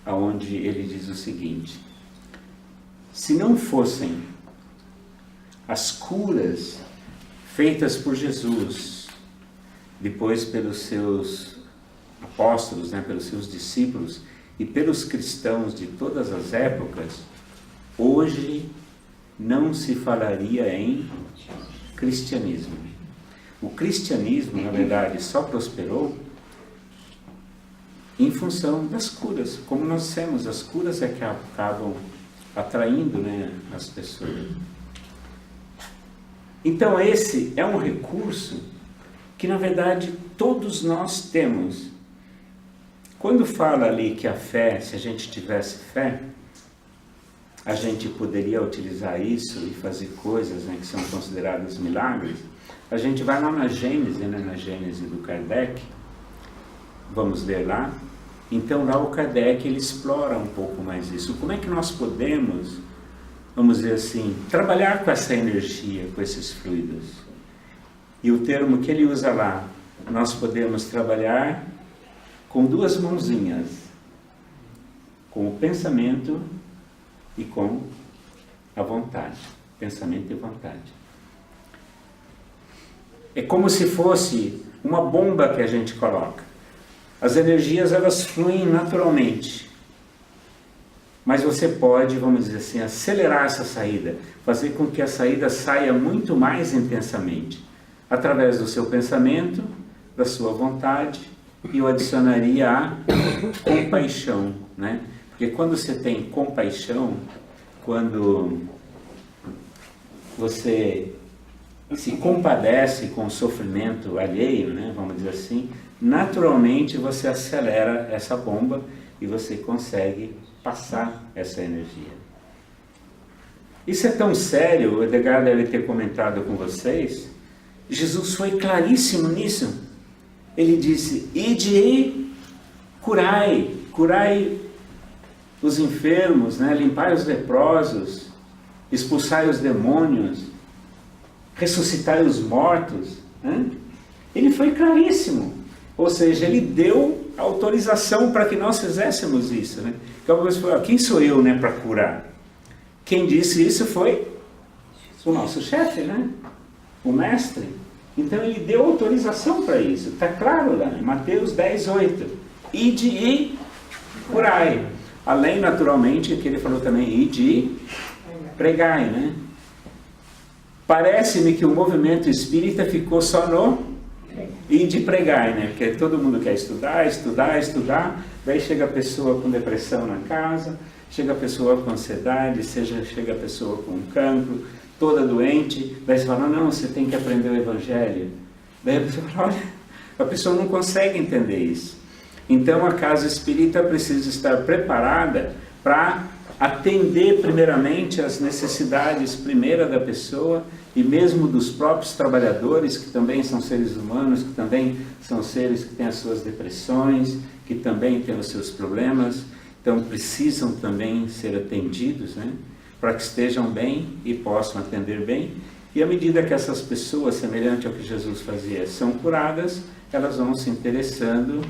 onde ele diz o seguinte: se não fossem as curas feitas por Jesus, depois pelos seus apóstolos, né, pelos seus discípulos e pelos cristãos de todas as épocas, hoje não se falaria em cristianismo. O cristianismo, na verdade, só prosperou em função das curas. Como nós temos, as curas é que acabam atraindo, né, as pessoas. Então esse é um recurso que, na verdade, todos nós temos. Quando fala ali que a fé, se a gente tivesse fé, a gente poderia utilizar isso e fazer coisas, né, que são consideradas milagres, a gente vai lá na Gênese, né, na Gênese do Kardec, vamos ler lá. Então lá o Kardec ele explora um pouco mais isso. Como é que nós podemos, vamos dizer assim, trabalhar com essa energia, com esses fluidos? E o termo que ele usa lá, nós podemos trabalhar com duas mãozinhas, com o pensamento e com a vontade. Pensamento e vontade. É como se fosse uma bomba que a gente coloca. As energias, elas fluem naturalmente. Mas você pode, vamos dizer assim, acelerar essa saída, fazer com que a saída saia muito mais intensamente, através do seu pensamento, da sua vontade, e eu adicionaria a compaixão, né? Porque quando você tem compaixão, quando você se compadece com o sofrimento alheio, né, vamos dizer assim, naturalmente você acelera essa bomba e você consegue passar essa energia. Isso é tão sério, o Edgar deve ter comentado com vocês, Jesus foi claríssimo nisso. Ele disse, ide e curai os enfermos, né, limpai os leprosos, expulsai os demônios, ressuscitai os mortos. Né? Ele foi claríssimo, ou seja, ele deu autorização para que nós fizéssemos isso. Né? Então você falou, quem sou eu, né, para curar? Quem disse isso foi o nosso chefe, né? O mestre. Então ele deu autorização para isso, está claro lá, em Mateus 10:8. Ide e curai. Além, naturalmente, que ele falou também, ide e pregai, né? Parece-me que o movimento espírita ficou só no ide e pregai, né? Porque todo mundo quer estudar, daí chega a pessoa com depressão na casa, chega a pessoa com ansiedade, chega a pessoa com cancro, toda doente, daí você fala, não, você tem que aprender o Evangelho. Daí a pessoa fala, olha, a pessoa não consegue entender isso. Então a casa espírita precisa estar preparada para atender primeiramente as necessidades primeira da pessoa e mesmo dos próprios trabalhadores, que também são seres humanos, que também são seres que têm as suas depressões, que também têm os seus problemas, então precisam também ser atendidos, né? Para que estejam bem e possam atender bem. E à medida que essas pessoas, semelhante ao que Jesus fazia, são curadas, elas vão se interessando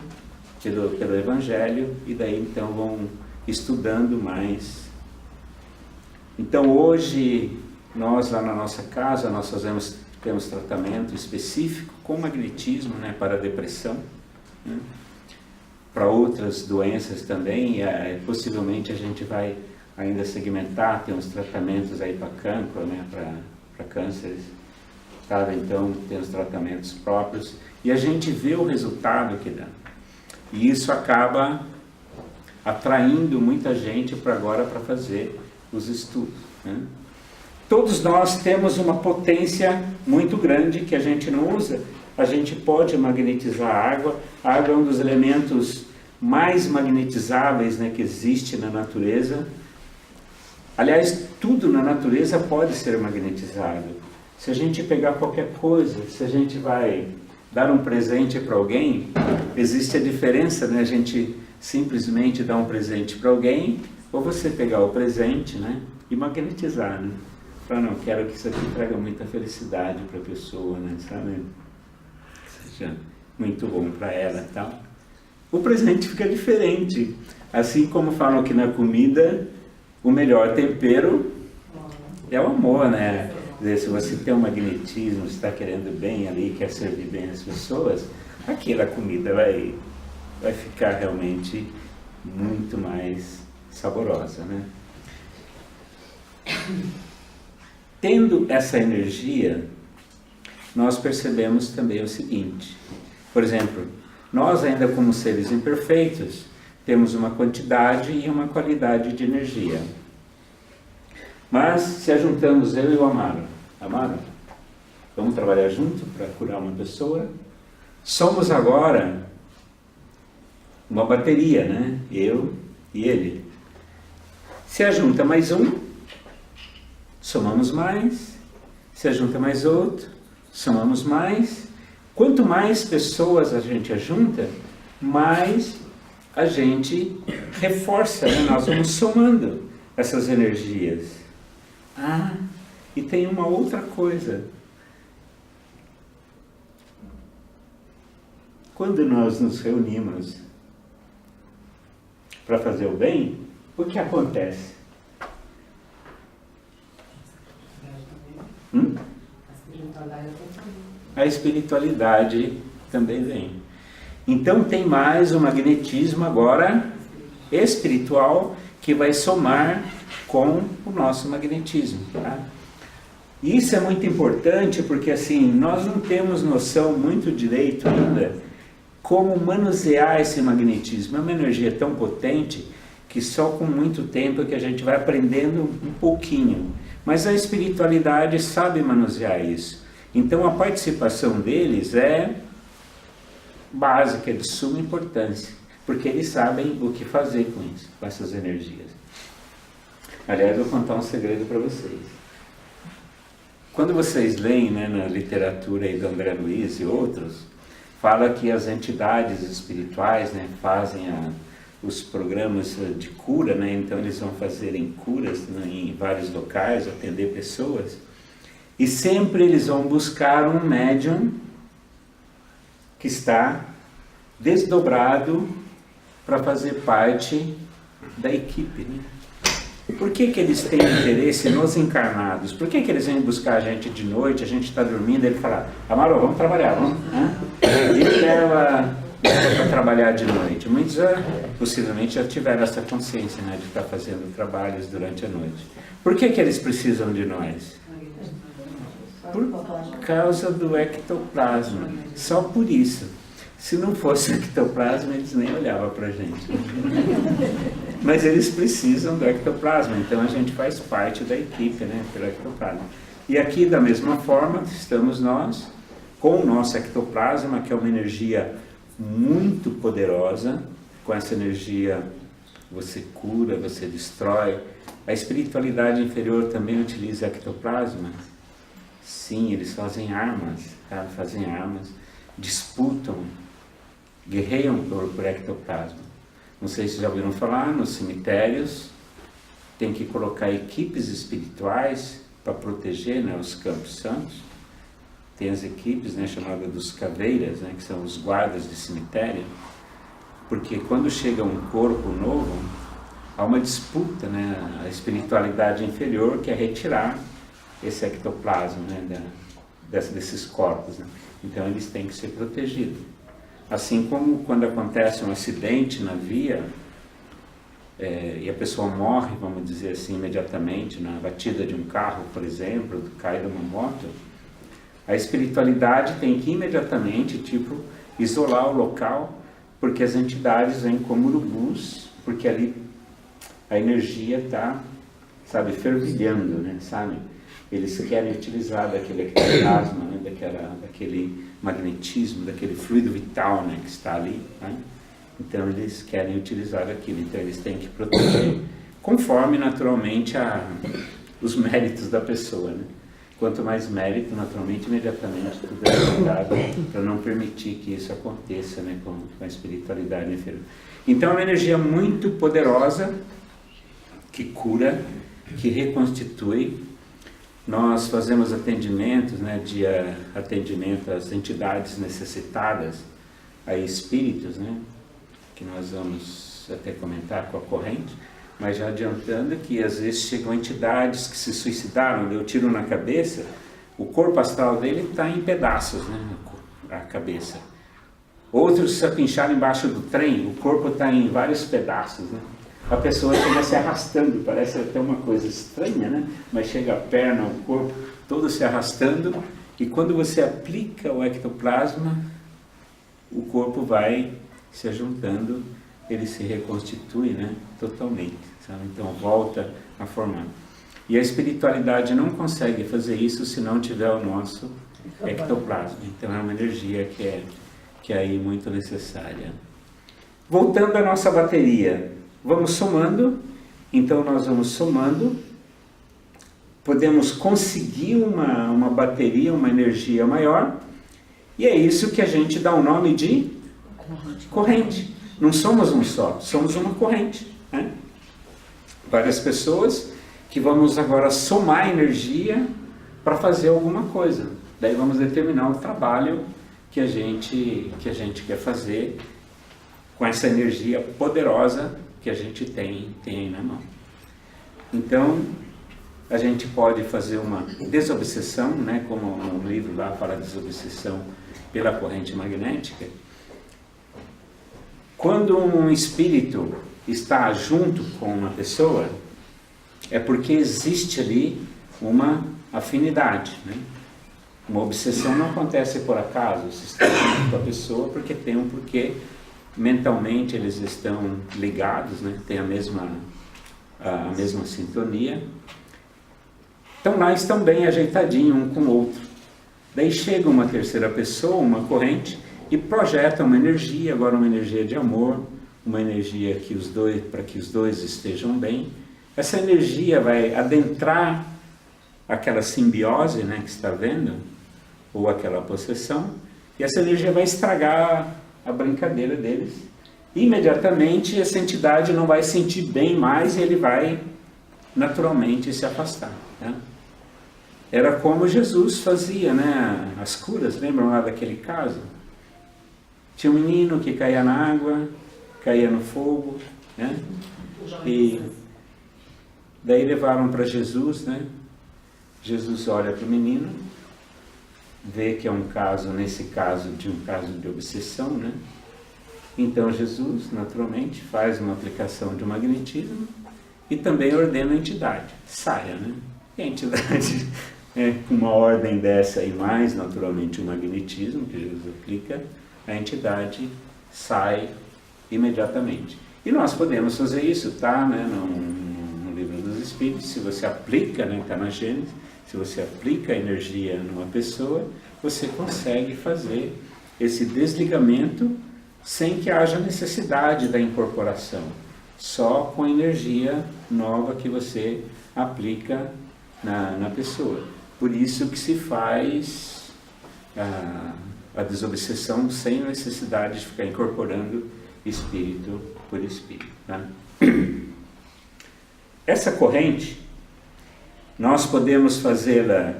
pelo Evangelho e daí então vão estudando mais. Então hoje, nós lá na nossa casa, nós temos tratamento específico com magnetismo, né, para a depressão, né, para outras doenças também, e possivelmente a gente vai ainda segmentar, tem uns tratamentos aí para cancro, né, para cânceres, tá? Então tem os tratamentos próprios, e a gente vê o resultado que dá. E isso acaba atraindo muita gente para agora para fazer os estudos. Né? Todos nós temos uma potência muito grande que a gente não usa. A gente pode magnetizar a água. A água é um dos elementos mais magnetizáveis, né, que existe na natureza. Aliás, tudo na natureza pode ser magnetizado. Se a gente pegar qualquer coisa, se a gente vai dar um presente para alguém, existe a diferença, né? A gente simplesmente dar um presente para alguém, ou você pegar o presente, né, e magnetizar, né? Falar, não, quero que isso aqui traga muita felicidade para a pessoa, né, sabe? Que seja muito bom para ela e tal. O presente fica diferente. Assim como falam que na comida, o melhor tempero é o amor, né? Quer dizer, se você tem um magnetismo, você está querendo bem ali, quer servir bem as pessoas, aquela comida vai ficar realmente muito mais saborosa, né? Tendo essa energia, nós percebemos também o seguinte, por exemplo, nós ainda como seres imperfeitos, temos uma quantidade e uma qualidade de energia. Mas se ajuntamos eu e o Amaro, vamos trabalhar junto para curar uma pessoa, somos agora uma bateria, né? Eu e ele. Se ajunta mais um, somamos mais. Se ajunta mais outro, somamos mais. Quanto mais pessoas a gente ajunta, mais a gente reforça, né? Nós vamos somando essas energias. Ah, e tem uma outra coisa. Quando nós nos reunimos para fazer o bem, o que acontece? A espiritualidade também vem. Então tem mais um magnetismo agora espiritual que vai somar com o nosso magnetismo. Tá? E isso é muito importante porque assim, nós não temos noção muito direito ainda como manusear esse magnetismo. É uma energia tão potente que só com muito tempo que a gente vai aprendendo um pouquinho. Mas a espiritualidade sabe manusear isso. Então a participação deles é básica, de suma importância, porque eles sabem o que fazer com isso, com essas energias. Aliás, eu vou contar um segredo para vocês. Quando vocês leem, né, na literatura aí do André Luiz e outros, fala que as entidades espirituais, né, fazem os programas de cura, né, então eles vão fazerem curas, né, em vários locais, atender pessoas, e sempre eles vão buscar um médium que está desdobrado para fazer parte da equipe, né? Por que eles têm interesse nos encarnados? Por que eles vêm buscar a gente de noite, a gente está dormindo, ele fala, Amaro, vamos trabalhar, vamos? Ele leva para trabalhar de noite. Muitos possivelmente já tiveram essa consciência, né, de estar fazendo trabalhos durante a noite. Por que eles precisam de nós? Por causa do ectoplasma. Só por isso. Se não fosse o ectoplasma, eles nem olhavam para a gente. Mas eles precisam do ectoplasma, então a gente faz parte da equipe, né, pelo ectoplasma. E aqui, da mesma forma, estamos nós, com o nosso ectoplasma, que é uma energia muito poderosa. Com essa energia você cura, você destrói. A espiritualidade inferior também utiliza ectoplasma. Sim, eles fazem armas, tá? Fazem armas, disputam, guerreiam por ectoplasma. Não sei se já ouviram falar, nos cemitérios tem que colocar equipes espirituais para proteger, né, os campos santos. Tem as equipes, né, chamadas dos caveiras, né, que são os guardas de cemitério, porque quando chega um corpo novo, há uma disputa, né, a espiritualidade inferior quer retirar esse ectoplasma, né, desses corpos, né? Então eles têm que ser protegidos. Assim como quando acontece um acidente na via e a pessoa morre, vamos dizer assim, imediatamente, na batida de um carro, por exemplo, cai de uma moto, a espiritualidade tem que imediatamente, isolar o local, porque as entidades vêm como urubus, porque ali a energia está, fervilhando, né, sabe? Eles querem utilizar daquele ectoplasma, né, daquele magnetismo, daquele fluido vital, né, que está ali, né? Então eles querem utilizar daquilo, então eles têm que proteger, conforme naturalmente os méritos da pessoa, né? Quanto mais mérito, naturalmente, imediatamente tudo é cuidado para não permitir que isso aconteça, né, com a espiritualidade inferior. Então é uma energia muito poderosa, que cura, que reconstitui. Nós fazemos atendimentos, né, de atendimento às entidades necessitadas, a espíritos, né, que nós vamos até comentar com a corrente, mas já adiantando que às vezes chegam entidades que se suicidaram, deu tiro na cabeça, o corpo astral dele está em pedaços, né, a cabeça. Outros se pincharam embaixo do trem, o corpo está em vários pedaços, né? A pessoa chega se arrastando, parece até uma coisa estranha, né? Mas chega a perna, o corpo, todo se arrastando, e quando você aplica o ectoplasma, o corpo vai se ajuntando, ele se reconstitui, né, totalmente, sabe? Então volta a formar. E a espiritualidade não consegue fazer isso se não tiver o nosso ectoplasma. Então é uma energia que é aí muito necessária. Voltando à nossa bateria, vamos somando. Então nós vamos somando, podemos conseguir uma bateria, uma energia maior, e é isso que a gente dá o nome de corrente. Não somos um só, somos uma corrente, né? Várias pessoas que vamos agora somar energia para fazer alguma coisa. Daí vamos determinar o trabalho que a gente quer fazer com essa energia poderosa que a gente tem aí na mão. Então, a gente pode fazer uma desobsessão, né, como um livro lá fala desobsessão pela corrente magnética. Quando um espírito está junto com uma pessoa, é porque existe ali uma afinidade, né? Uma obsessão não acontece por acaso, você está junto com a pessoa porque tem um porquê, mentalmente eles estão ligados, né? Tem a mesma sintonia. Então lá estão bem ajeitadinhos um com o outro. Daí chega uma terceira pessoa, uma corrente, e projeta uma energia, agora uma energia de amor, uma energia para que os dois estejam bem. Essa energia vai adentrar aquela simbiose, né, que está vendo, ou aquela possessão, e essa energia vai estragar a brincadeira deles. Imediatamente essa entidade não vai sentir bem mais e ele vai naturalmente se afastar, né? Era como Jesus fazia, né, as curas, lembram lá daquele caso? Tinha um menino que caía na água, caía no fogo, né? E daí levaram para Jesus, né? Jesus olha para o menino, vê que é um caso, nesse caso, de um caso de obsessão, né? Então Jesus, naturalmente, faz uma aplicação de magnetismo e também ordena a entidade, saia, né? E a entidade, com uma ordem dessa e mais, naturalmente, o magnetismo que Jesus aplica, a entidade sai imediatamente. E nós podemos fazer isso, tá, né, no Livro dos Espíritos, se você aplica, né, está na Gênesis, se você aplica a energia numa pessoa, você consegue fazer esse desligamento sem que haja necessidade da incorporação, só com a energia nova que você aplica na pessoa. Por isso que se faz a desobsessão sem necessidade de ficar incorporando espírito por espírito, tá? Essa corrente, nós podemos fazê-la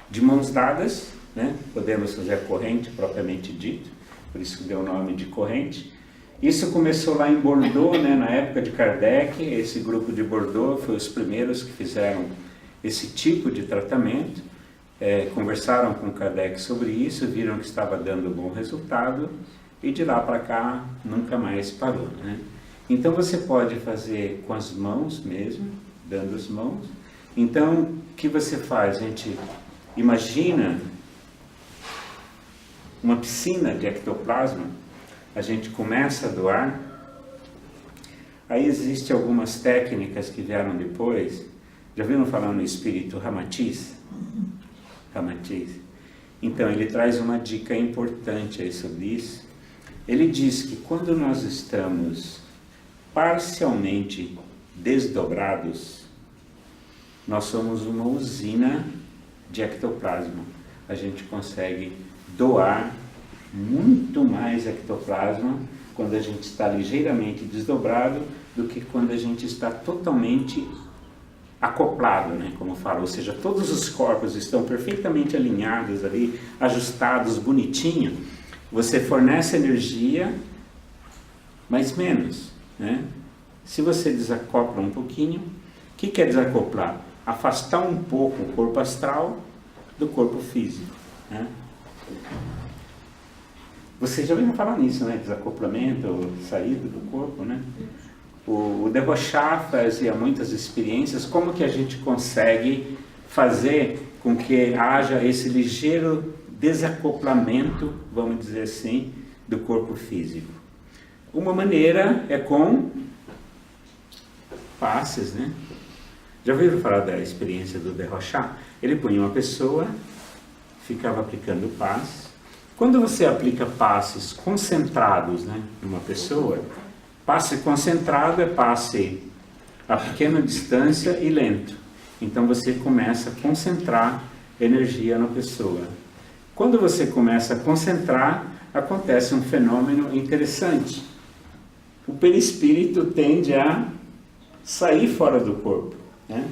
de mãos dadas, né? Podemos fazer a corrente propriamente dito, por isso que deu o nome de corrente. Isso começou lá em Bordeaux, né? Na época de Kardec. Esse grupo de Bordeaux foi os primeiros que fizeram esse tipo de tratamento. Conversaram com Kardec sobre isso, viram que estava dando bom resultado e de lá para cá nunca mais parou, né? Então você pode fazer com as mãos mesmo, dando as mãos. Então, o que você faz? A gente imagina uma piscina de ectoplasma, a gente começa a doar. Aí existem algumas técnicas que vieram depois. Já viram falar no espírito Ramatiz? Ramatiz. Então, ele traz uma dica importante aí sobre isso. Ele diz que quando nós estamos parcialmente desdobrados, nós somos uma usina de ectoplasma. A gente consegue doar muito mais ectoplasma quando a gente está ligeiramente desdobrado do que quando a gente está totalmente acoplado, né, como fala, ou seja, todos os corpos estão perfeitamente alinhados ali, ajustados, bonitinho. Você fornece energia, mas menos, né? Se você desacopla um pouquinho, o que é desacoplar? Afastar um pouco o corpo astral do corpo físico, né? Vocês já ouviram falar nisso, né? Desacoplamento, saída do corpo, né? O De Rochat fazia muitas experiências, como que a gente consegue fazer com que haja esse ligeiro desacoplamento, vamos dizer assim, do corpo físico. Uma maneira é com passes, né? Já ouviram falar da experiência do De Rochat? Ele punha uma pessoa, ficava aplicando passes. Quando você aplica passes concentrados, né, numa pessoa, passe concentrado é passe a pequena distância e lento. Então você começa a concentrar energia na pessoa. Quando você começa a concentrar, acontece um fenômeno interessante. O perispírito tende a sair fora do corpo, né?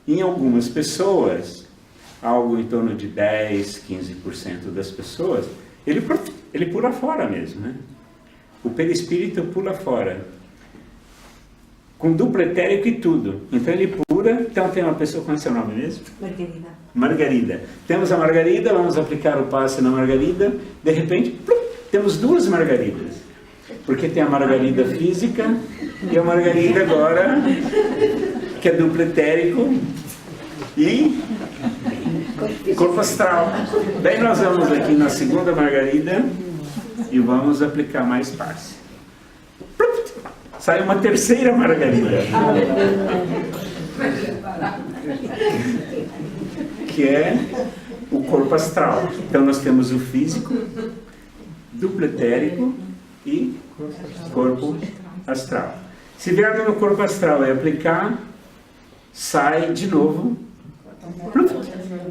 Em algumas pessoas, algo em torno de 10, 15% das pessoas, ele pula fora mesmo, né? O perispírito pula fora, com duplo etérico e tudo. Então ele pula. Então tem uma pessoa, qual é o seu nome mesmo? Margarida. Margarida. Temos a Margarida, vamos aplicar o passe na Margarida. De repente, temos duas Margaridas. Porque tem a Margarida física e a Margarida agora, que é duplo etérico. E Corpo astral. Daí nós vamos aqui na segunda margarida e vamos aplicar mais passe. Sai uma terceira margarida. Que é o corpo astral. Então nós temos o físico, duplo etérico e corpo astral. Se vier no corpo astral e aplicar, sai de novo.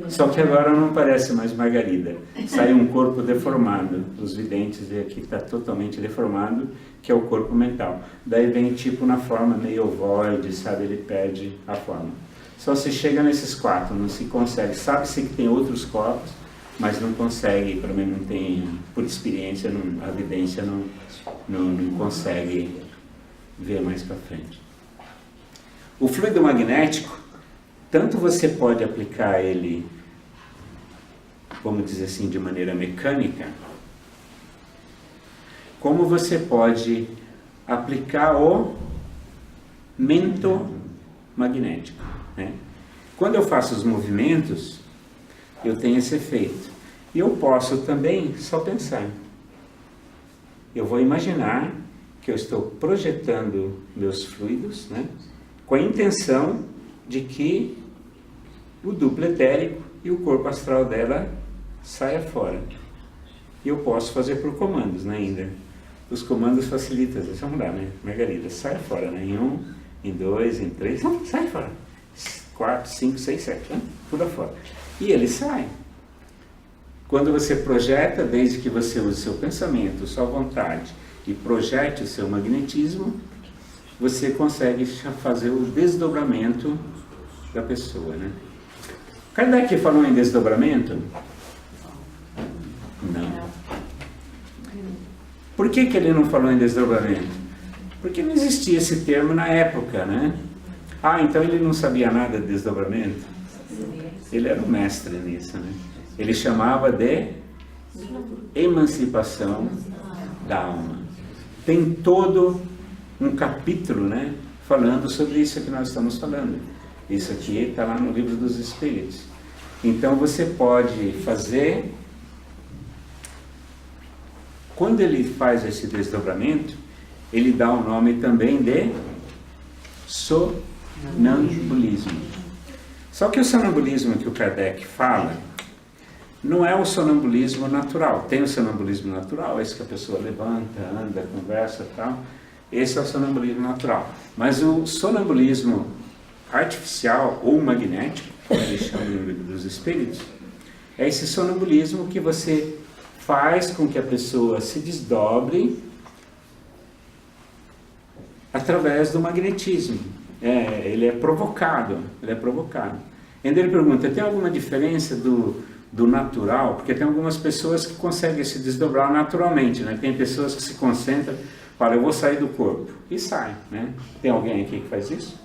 Só que agora não parece mais margarida. Sai um corpo deformado. Os videntes veem aqui que está totalmente deformado, que é o corpo mental. Daí vem tipo na forma meio ovoide, sabe? Ele perde a forma. Só se chega nesses quatro, não se consegue. Sabe-se que tem outros corpos, mas não consegue, pelo menos não tem, por experiência, a evidência não consegue ver mais para frente. O fluido magnético, tanto você pode aplicar ele, vamos dizer assim, de maneira mecânica, como você pode aplicar o mento magnético, né? Quando eu faço os movimentos, eu tenho esse efeito. E eu posso também só pensar. Eu vou imaginar que eu estou projetando meus fluidos, né, com a intenção de que o duplo etérico e o corpo astral dela saia fora. E eu posso fazer por comandos, né, ainda. Os comandos facilitam. Vamos lá, né, Margarida, sai fora, né, em 1, em 2, em 3, não, sai fora. 4, 5, 6, 7, né, pula fora. E ele sai. Quando você projeta, desde que você use seu pensamento, sua vontade e projete o seu magnetismo, você consegue fazer o desdobramento da pessoa, né? Kardec falou em desdobramento? Não. Por que ele não falou em desdobramento? Porque não existia esse termo na época, né? Ah, então ele não sabia nada de desdobramento? Ele era um mestre nisso, né? Ele chamava de emancipação da alma. Tem todo um capítulo, né, falando sobre isso que nós estamos falando. Isso aqui está lá no Livro dos Espíritos. Então você pode fazer, quando ele faz esse desdobramento, ele dá o nome também de sonambulismo. Só que o sonambulismo que o Kardec fala não é o sonambulismo natural. Tem o sonambulismo natural, esse que a pessoa levanta, anda, conversa e tal. Esse é o sonambulismo natural. Mas o sonambulismo artificial ou magnético, como eles chamam no Livro dos Espíritos, é esse sonambulismo que você faz com que a pessoa se desdobre através do magnetismo. Ele é provocado. Ainda ele pergunta, tem alguma diferença do natural? Porque tem algumas pessoas que conseguem se desdobrar naturalmente, né? Tem pessoas que se concentram, falam, eu vou sair do corpo, e sai, né? Tem alguém aqui que faz isso?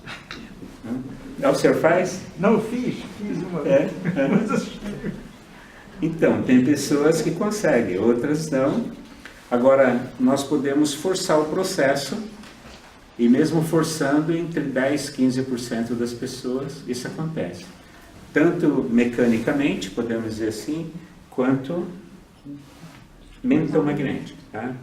O senhor faz? Não fiz uma vez. Então, tem pessoas que conseguem, outras não. Agora, nós podemos forçar o processo, e mesmo forçando, entre 10% e 15% das pessoas, isso acontece. Tanto mecanicamente, podemos dizer assim, quanto mentomagnético. Tá?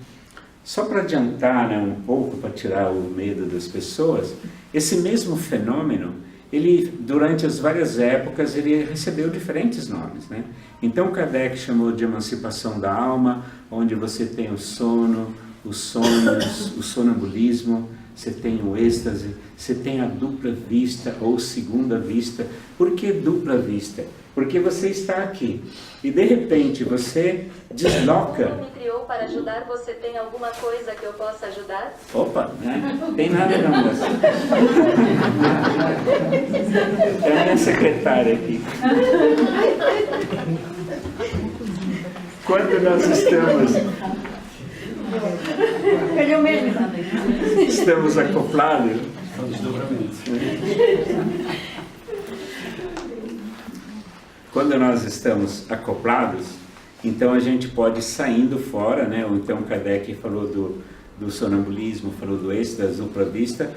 Só para adiantar, né, um pouco, para tirar o medo das pessoas, esse mesmo fenômeno, ele, durante as várias épocas, ele recebeu diferentes nomes, né? Então Kardec chamou de emancipação da alma, onde você tem o sono, os sonhos, o sonambulismo, você tem o êxtase, você tem a dupla vista ou segunda vista. Por que dupla vista? Porque você está aqui e de repente você desloca. Me criou para ajudar, você tem alguma coisa que eu possa ajudar? Opa, né? Tem nada não, moça. É a minha secretária aqui. Quando nós estamos acoplados, quando nós estamos acoplados, então a gente pode ir saindo fora, né? Ou então Kardec falou do sonambulismo, falou do êxtase, da dupla vista.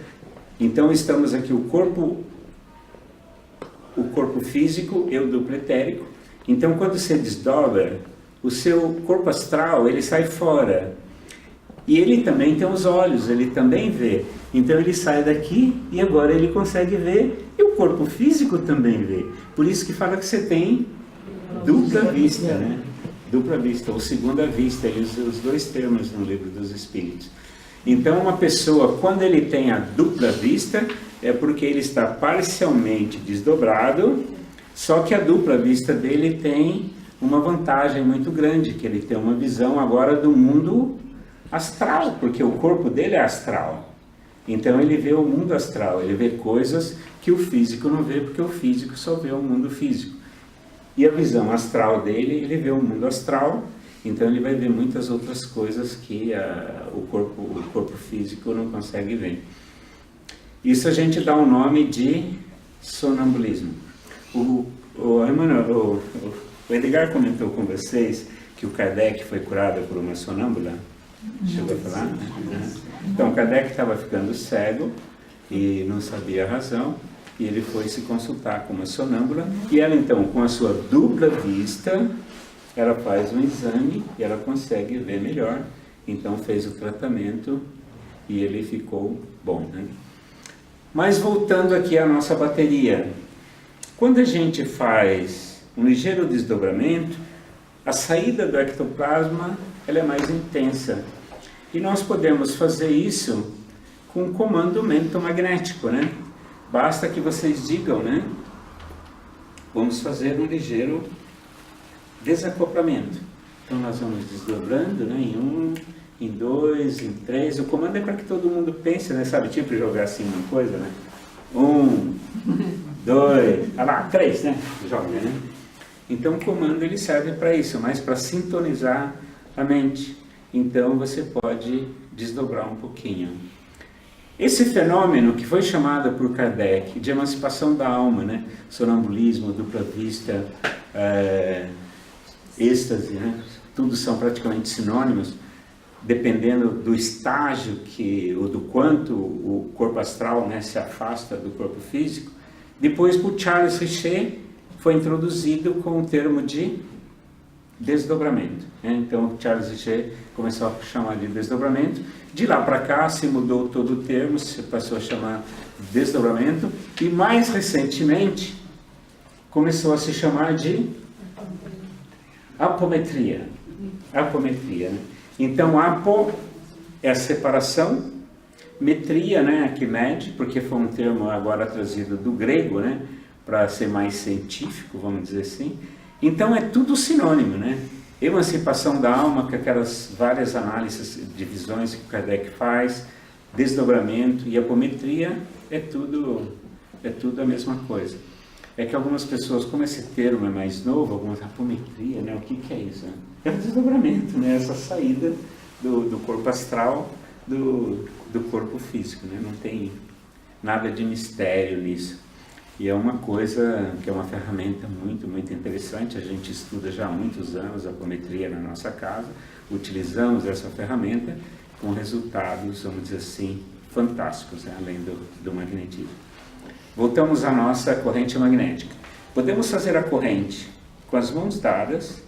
Então estamos aqui o corpo físico e o duplo etérico, Então, quando você desdobra, o seu corpo astral, ele sai fora. E ele também tem os olhos, ele também vê. Então, ele sai daqui e agora ele consegue ver. E o corpo físico também vê. Por isso que fala que você tem dupla vista, né? Dupla vista, ou segunda vista, ele usa os dois termos no Livro dos Espíritos. Então, uma pessoa, quando ele tem a dupla vista, é porque ele está parcialmente desdobrado, só que a dupla vista dele tem uma vantagem muito grande, que ele tem uma visão agora do mundo astral, porque o corpo dele é astral. Então, ele vê o mundo astral, ele vê coisas que o físico não vê, porque o físico só vê o mundo físico. E a visão astral dele, ele vê o mundo astral, então ele vai ver muitas outras coisas que o corpo físico não consegue ver. Isso a gente dá o nome de sonambulismo. O Edgar comentou com vocês que o Kardec foi curado por uma sonâmbula. Chegou a falar? Então, Kardec estava ficando cego e não sabia a razão. E ele foi se consultar com uma sonâmbula, e ela então, com a sua dupla vista, ela faz um exame e ela consegue ver melhor. Então fez o tratamento e ele ficou bom, né? Mas voltando aqui à nossa bateria, quando a gente faz um ligeiro desdobramento, a saída do ectoplasma ela é mais intensa. E nós podemos fazer isso com um comando mentomagnético, né? Basta que vocês digam, né? Vamos fazer um ligeiro desacoplamento. Então nós vamos desdobrando, né? Em 1, em 2, em 3. O comando é para que todo mundo pense, né? Sabe, tipo jogar assim uma coisa, né? 1, 2, ah lá, 3, né? Joga, né? Então o comando ele serve para isso, mas para sintonizar a mente. Então você pode desdobrar um pouquinho. Esse fenômeno que foi chamado por Kardec de emancipação da alma, né? Sonambulismo, dupla vista, êxtase, né? Tudo são praticamente sinônimos, dependendo do estágio ou do quanto o corpo astral, né, se afasta do corpo físico. Depois, por Charles Richer, foi introduzido com o termo de desdobramento, né? Então Charles Richer começou a chamar de desdobramento. De lá para cá se mudou todo o termo, se passou a chamar desdobramento, e mais recentemente começou a se chamar de apometria. Apometria, né? Então apo é a separação, metria, né, que mede, porque foi um termo agora trazido do grego, né, para ser mais científico, vamos dizer assim. Então é tudo sinônimo, né? Emancipação da alma, com aquelas várias análises, divisões que o Kardec faz, desdobramento e apometria, é tudo a mesma coisa. É que algumas pessoas, como esse termo é mais novo, algumas apometria, né? O que é isso? Né? É o desdobramento, né? Essa saída do corpo astral do corpo físico, né? Não tem nada de mistério nisso. E é uma coisa que é uma ferramenta muito, muito interessante. A gente estuda já há muitos anos a apometria na nossa casa, utilizamos essa ferramenta com resultados, vamos dizer assim, fantásticos, né? Além do magnetismo. Voltamos à nossa corrente magnética. Podemos fazer a corrente com as mãos dadas,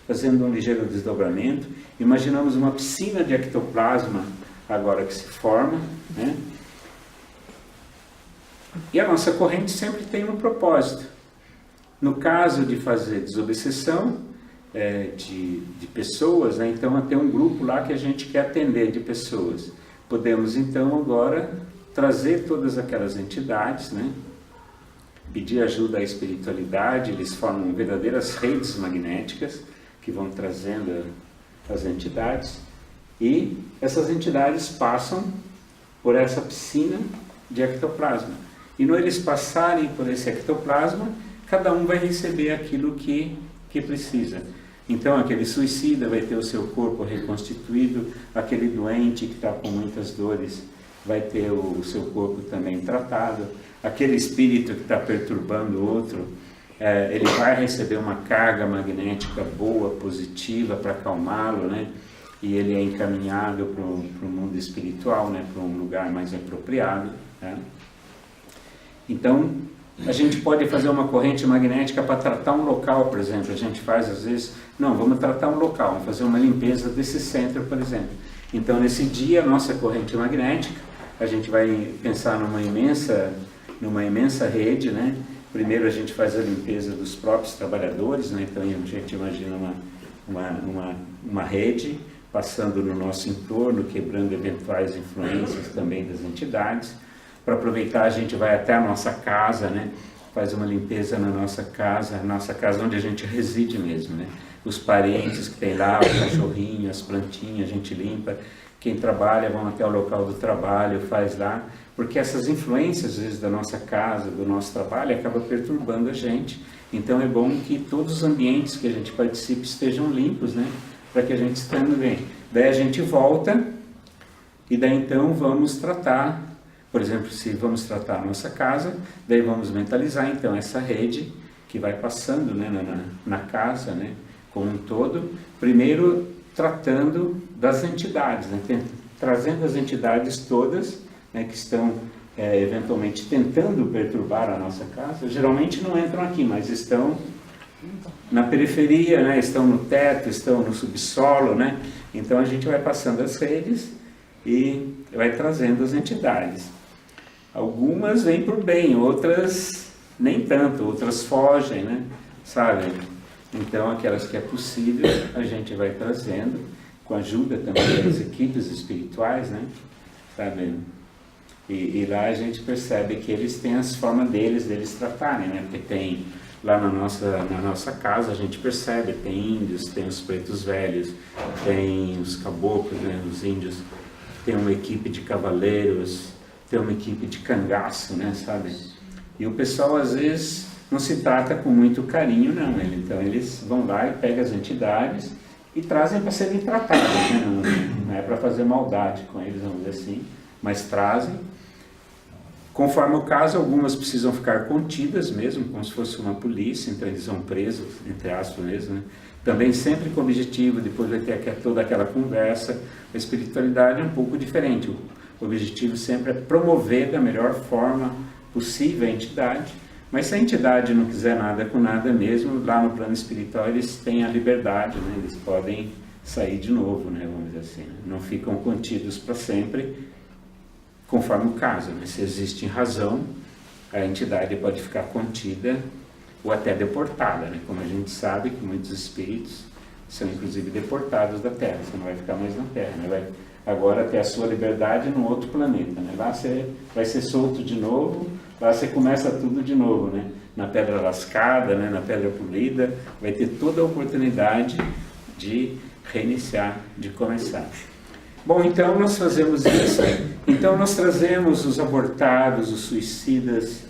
fazendo um ligeiro desdobramento. Imaginamos uma piscina de ectoplasma agora que se forma, né? E a nossa corrente sempre tem um propósito. No caso de fazer desobsessão de pessoas, né, então tem um grupo lá que a gente quer atender de pessoas. Podemos então agora trazer todas aquelas entidades, né, pedir ajuda à espiritualidade, eles formam verdadeiras redes magnéticas que vão trazendo as entidades, e essas entidades passam por essa piscina de ectoplasma. E no eles passarem por esse ectoplasma, cada um vai receber aquilo que precisa. Então, aquele suicida vai ter o seu corpo reconstituído, aquele doente que está com muitas dores vai ter o seu corpo também tratado, aquele espírito que está perturbando o outro, ele vai receber uma carga magnética boa, positiva, para acalmá-lo, né? E ele é encaminhado para o mundo espiritual, né? Para um lugar mais apropriado, né? Então, A gente pode fazer uma corrente magnética para tratar um local, por exemplo. A gente faz às vezes, não, vamos tratar um local, vamos fazer uma limpeza desse centro, por exemplo. Então nesse dia, a nossa corrente magnética, a gente vai pensar numa imensa rede, né? Primeiro a gente faz a limpeza dos próprios trabalhadores, né? Então a gente imagina uma rede passando no nosso entorno, quebrando eventuais influências também das entidades. Para aproveitar, a gente vai até a nossa casa, né? Faz uma limpeza na nossa casa onde a gente reside mesmo, né? Os parentes que tem lá, o cachorrinho, as plantinhas, a gente limpa. Quem trabalha, vão até o local do trabalho, faz lá, porque essas influências, às vezes, da nossa casa, do nosso trabalho, acabam perturbando a gente. Então é bom que todos os ambientes que a gente participe estejam limpos, né? Para que a gente esteja bem. Daí a gente volta e daí então vamos tratar, por exemplo, se vamos tratar a nossa casa, daí vamos mentalizar então essa rede que vai passando, né, na casa, né, como um todo, primeiro tratando das entidades, né, trazendo as entidades todas, né, que estão eventualmente tentando perturbar a nossa casa. Geralmente não entram aqui, mas estão na periferia, né, estão no teto, estão no subsolo, né? Então a gente vai passando as redes e vai trazendo as entidades. Algumas vêm por bem, outras nem tanto, outras fogem, né? Sabe? Então aquelas que é possível a gente vai trazendo, com a ajuda também das equipes espirituais, né? Sabe? E lá a gente percebe que eles têm as formas deles tratarem, né? Porque tem lá na nossa casa, a gente percebe, tem índios, tem os pretos velhos, tem os caboclos, né? Os índios, tem uma equipe de cavaleiros, tem uma equipe de cangaço, né, sabe? E o pessoal às vezes não se trata com muito carinho, não, né? Então eles vão lá e pegam as entidades e trazem para serem tratadas, né? Não é para fazer maldade com eles, vamos dizer assim, mas trazem. Conforme o caso, algumas precisam ficar contidas mesmo, como se fosse uma polícia, então eles vão presos, entre aspas mesmo, né? Também sempre com o objetivo, depois vai ter toda aquela conversa. A espiritualidade é um pouco diferente. O objetivo sempre é promover da melhor forma possível a entidade, mas se a entidade não quiser nada com nada mesmo, lá no plano espiritual eles têm a liberdade, né? Eles podem sair de novo, né? Vamos dizer assim, né? Não ficam contidos para sempre, conforme o caso, né? Se existe razão, a entidade pode ficar contida ou até deportada, né? Como a gente sabe que muitos espíritos são inclusive deportados da Terra, você não vai ficar mais na Terra, né? Vai agora ter a sua liberdade num outro planeta, né? Lá você vai ser solto de novo, lá você começa tudo de novo, né? Na pedra lascada, né? Na pedra polida, vai ter toda a oportunidade de reiniciar, de começar. Bom, então nós fazemos isso, então nós trazemos os abortados, os suicidas,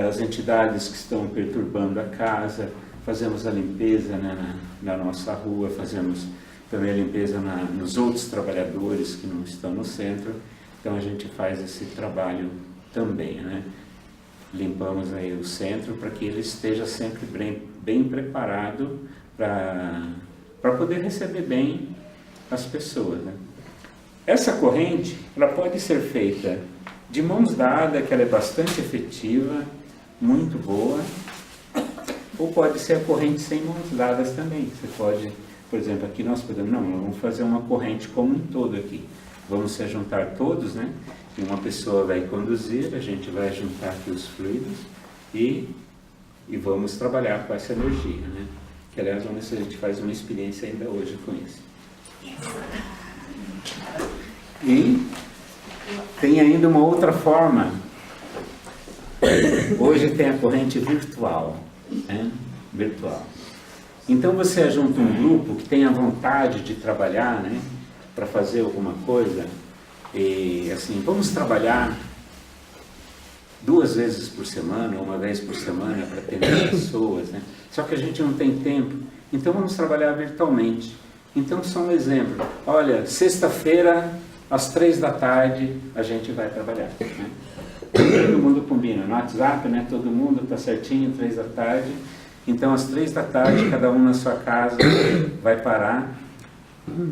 as entidades que estão perturbando a casa, fazemos a limpeza, né, na nossa rua, fazemos também a limpeza nos outros trabalhadores que não estão no centro, então a gente faz esse trabalho também, né? Limpamos aí o centro para que ele esteja sempre bem preparado para poder receber bem as pessoas, né? Essa corrente, ela pode ser feita de mãos dadas, que ela é bastante efetiva, muito boa, ou pode ser a corrente sem mãos dadas também. Você pode, por exemplo, aqui nós podemos, não, vamos fazer uma corrente como um todo aqui. Vamos se juntar todos, né? E uma pessoa vai conduzir, a gente vai juntar aqui os fluidos e vamos trabalhar com essa energia, né? Que aliás, vamos ver se a gente faz uma experiência ainda hoje com isso. E tem ainda uma outra forma. Hoje tem a corrente virtual, né? Virtual. Então você junta um grupo que tem a vontade de trabalhar, né? Para fazer alguma coisa. E assim, vamos trabalhar 2 vezes por semana, ou 1 vez por semana para atender pessoas, né? Só que a gente não tem tempo, então vamos trabalhar virtualmente. Então só um exemplo, olha, sexta-feira às 3 da tarde a gente vai trabalhar, né? Todo mundo combina no WhatsApp, né? Todo mundo está certinho, 3 da tarde. Então às 3 da tarde cada um na sua casa vai parar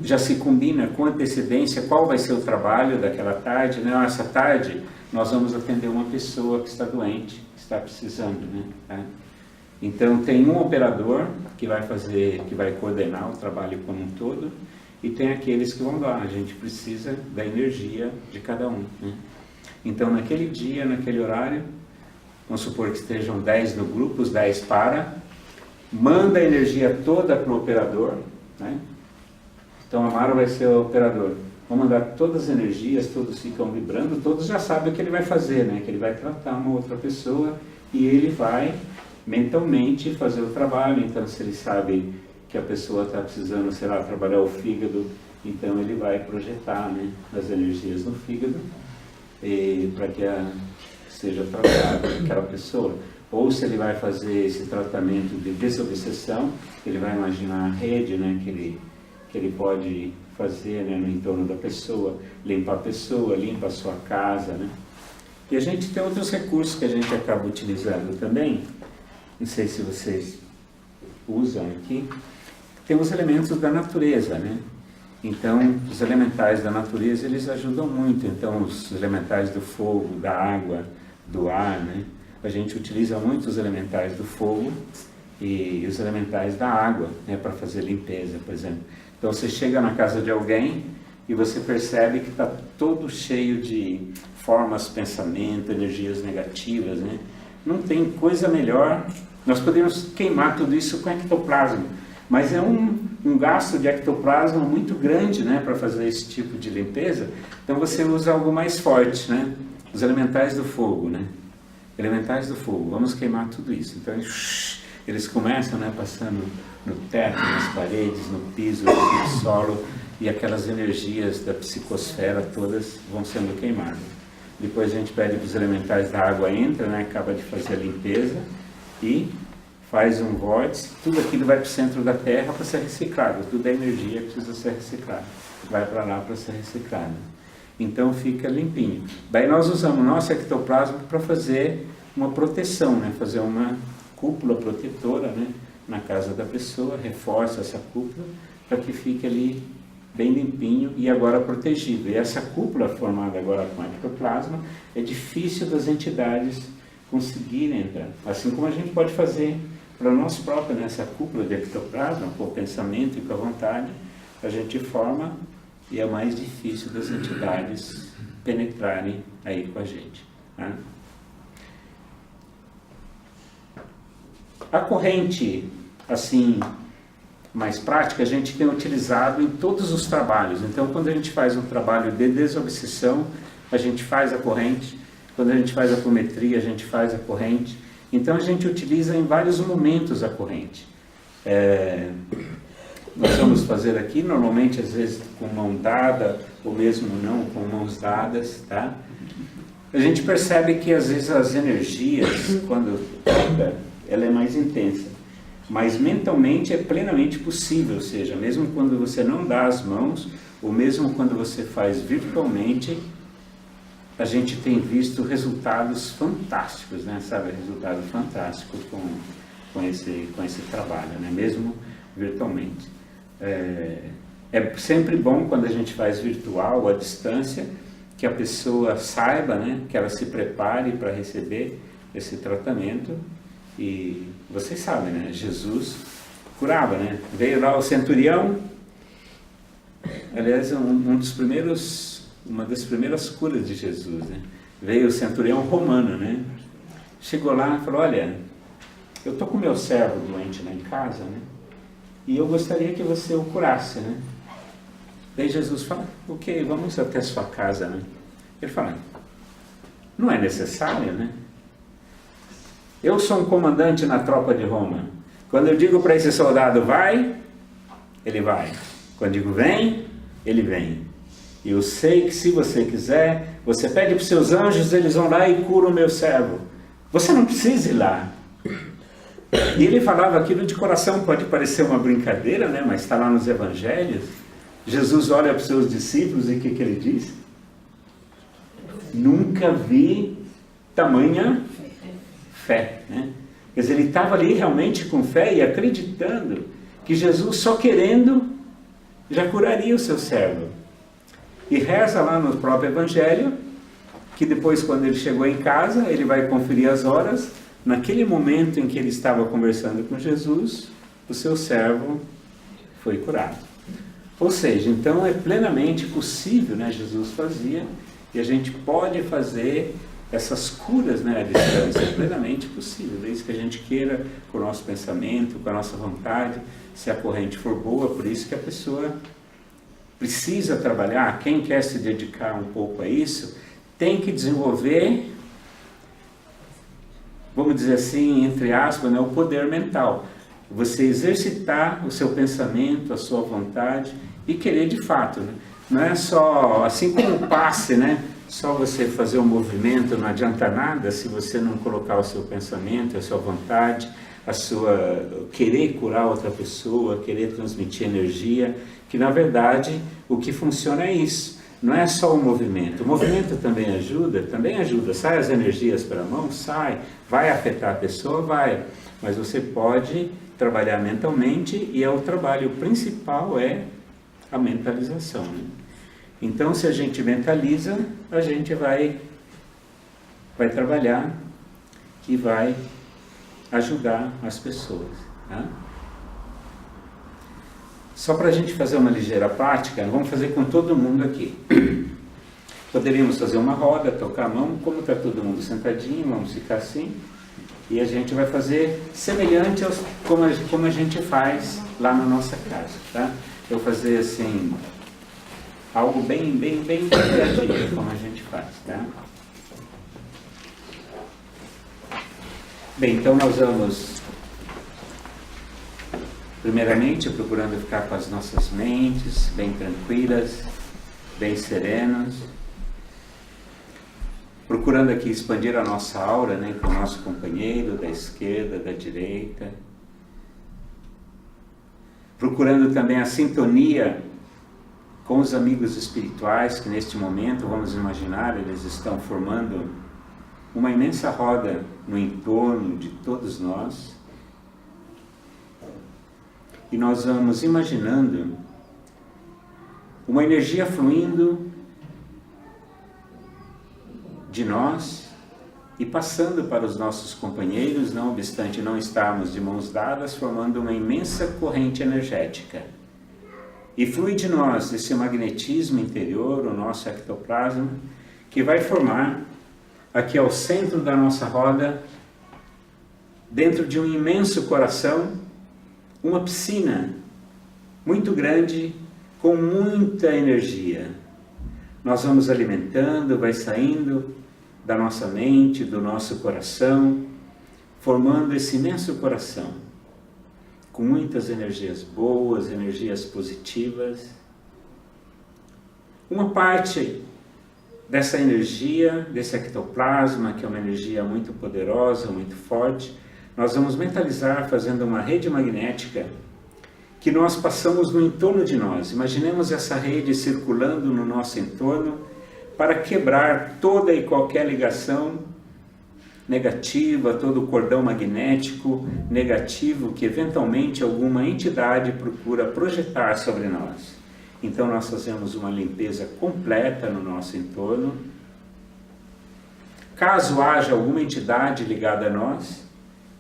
já se combina com antecedência qual vai ser o trabalho daquela tarde, né? Essa tarde nós vamos atender uma pessoa que está doente, que está precisando, né? Tá? Então tem um operador que vai coordenar o trabalho como um todo, e tem aqueles que vão lá. A gente precisa da energia de cada um, né? Então naquele dia, naquele horário, vamos supor que estejam 10 no grupo, os 10 manda a energia toda para o operador, né? Então Amaro vai ser o operador. Vou mandar todas as energias, todos ficam vibrando, todos já sabem o que ele vai fazer, né? Que ele vai tratar uma outra pessoa e ele vai mentalmente fazer o trabalho. Então se ele sabe que a pessoa está precisando, sei lá, trabalhar o fígado, então ele vai projetar, né, as energias no fígado para que seja tratada aquela pessoa. Ou se ele vai fazer esse tratamento de desobsessão, ele vai imaginar a rede, né, que ele pode fazer, né, no entorno da pessoa, limpar a pessoa, limpa a sua casa, né? E a gente tem outros recursos que a gente acaba utilizando também, não sei se vocês usam aqui, tem os elementos da natureza, né? Então, os elementais da natureza, eles ajudam muito. Então, os elementais do fogo, da água, do ar, né? A gente utiliza muito os elementais do fogo e os elementais da água, né, para fazer limpeza, por exemplo. Então você chega na casa de alguém e você percebe que está todo cheio de formas, pensamento, energias negativas, né? Não tem coisa melhor. Nós podemos queimar tudo isso com ectoplasma, mas é um gasto de ectoplasma muito grande, né, para fazer esse tipo de limpeza. Então você usa algo mais forte, né? Os elementais do fogo, né? Elementais do fogo, vamos queimar tudo isso. Então eles começam, né, passando no teto, nas paredes, no piso, no solo, e aquelas energias da psicosfera todas vão sendo queimadas. Depois a gente pede para os elementais da água entra, né, acaba de fazer a limpeza e faz um vórtice, tudo aquilo vai para o centro da Terra para ser reciclado, tudo é energia que precisa ser reciclada, vai para lá para ser reciclado. Então fica limpinho. Daí nós usamos o nosso ectoplasma para fazer uma proteção, né? Fazer uma cúpula protetora, né, na casa da pessoa, reforça essa cúpula para que fique ali bem limpinho e agora protegido. E essa cúpula formada agora com ectoplasma é difícil das entidades conseguirem entrar. Assim como a gente pode fazer para nós próprios, nessa cúpula de ectoplasma, com o pensamento e com a vontade, a gente forma e é mais difícil das entidades penetrarem aí com a gente, né? A corrente, assim, mais prática, a gente tem utilizado em todos os trabalhos. Então, quando a gente faz um trabalho de desobsessão, a gente faz a corrente. Quando a gente faz a apometria, a gente faz a corrente. Então, a gente utiliza em vários momentos a corrente. Nós vamos fazer aqui, normalmente, às vezes, com mão dada, ou mesmo não, com mãos dadas, tá? A gente percebe que, às vezes, as energias, quando toca, ela é mais intensa. Mas, mentalmente, é plenamente possível, ou seja, mesmo quando você não dá as mãos, ou mesmo quando você faz virtualmente, a gente tem visto resultados fantásticos, né? Sabe, resultado fantástico com esse trabalho, né? Mesmo virtualmente. É sempre bom quando a gente faz virtual, à distância, que a pessoa saiba, né, que ela se prepare para receber esse tratamento. E vocês sabem, né, Jesus curava, né? Veio lá o centurião, aliás, uma das primeiras curas de Jesus, né? Veio o centurião romano, né? Chegou lá e falou: olha, eu estou com meu servo doente lá em casa, né? E eu gostaria que você o curasse, né? Daí Jesus fala: ok, vamos até a sua casa, né? Ele fala: não é necessário, né? Eu sou um comandante na tropa de Roma. Quando eu digo para esse soldado vai, ele vai. Quando eu digo vem, ele vem. E eu sei que se você quiser, você pede para os seus anjos, eles vão lá e curam o meu servo. Você não precisa ir lá. E ele falava aquilo de coração, pode parecer uma brincadeira, né? Mas está lá nos evangelhos. Jesus olha para os seus discípulos e o que ele diz? Nunca vi tamanha fé, né? Quer dizer, ele estava ali realmente com fé e acreditando que Jesus só querendo já curaria o seu servo. E reza lá no próprio Evangelho, que depois, quando ele chegou em casa, ele vai conferir as horas. Naquele momento em que ele estava conversando com Jesus, o seu servo foi curado. Ou seja, então é plenamente possível, né? Jesus fazia, e a gente pode fazer essas curas, né, à distância. É plenamente possível, desde que a gente queira, com o nosso pensamento, com a nossa vontade, se a corrente for boa. Por isso que a pessoa precisa trabalhar. Quem quer se dedicar um pouco a isso, tem que desenvolver, vamos dizer assim, entre aspas, né, o poder mental. Você exercitar o seu pensamento, a sua vontade e querer de fato, né? Não é só, assim como o passe, né? Só você fazer um movimento não adianta nada se você não colocar o seu pensamento, a sua vontade, a sua querer curar outra pessoa, querer transmitir energia, que na verdade o que funciona é isso. Não é só o movimento também ajuda, sai as energias para a mão, sai, vai afetar a pessoa, vai, mas você pode trabalhar mentalmente e o trabalho principal é a mentalização, né? Então, se a gente mentaliza, a gente vai trabalhar e vai ajudar as pessoas, tá? Só para a gente fazer uma ligeira prática, vamos fazer com todo mundo aqui. Poderíamos fazer uma roda, tocar a mão, como está todo mundo sentadinho, vamos ficar assim, e a gente vai fazer semelhante aos como a gente faz lá na nossa casa, tá? Eu vou fazer assim, algo bem delicadinho, como a gente faz, tá? Bem, então nós vamos, primeiramente, procurando ficar com as nossas mentes bem tranquilas, bem serenas, procurando aqui expandir a nossa aura, né, com o nosso companheiro da esquerda, da direita, procurando também a sintonia com os amigos espirituais que neste momento, vamos imaginar, eles estão formando uma imensa roda no entorno de todos nós. E nós vamos imaginando uma energia fluindo de nós e passando para os nossos companheiros, não obstante não estarmos de mãos dadas, formando uma imensa corrente energética. E flui de nós esse magnetismo interior, o nosso ectoplasma, que vai formar aqui ao centro da nossa roda, dentro de um imenso coração, uma piscina muito grande, com muita energia. Nós vamos alimentando, vai saindo da nossa mente, do nosso coração, formando esse imenso coração, com muitas energias boas, energias positivas. Uma parte dessa energia, desse ectoplasma, que é uma energia muito poderosa, muito forte, nós vamos mentalizar fazendo uma rede magnética que nós passamos no entorno de nós. Imaginemos essa rede circulando no nosso entorno para quebrar toda e qualquer ligação negativa, todo o cordão magnético negativo que eventualmente alguma entidade procura projetar sobre nós. Então nós fazemos uma limpeza completa no nosso entorno. Caso haja alguma entidade ligada a nós,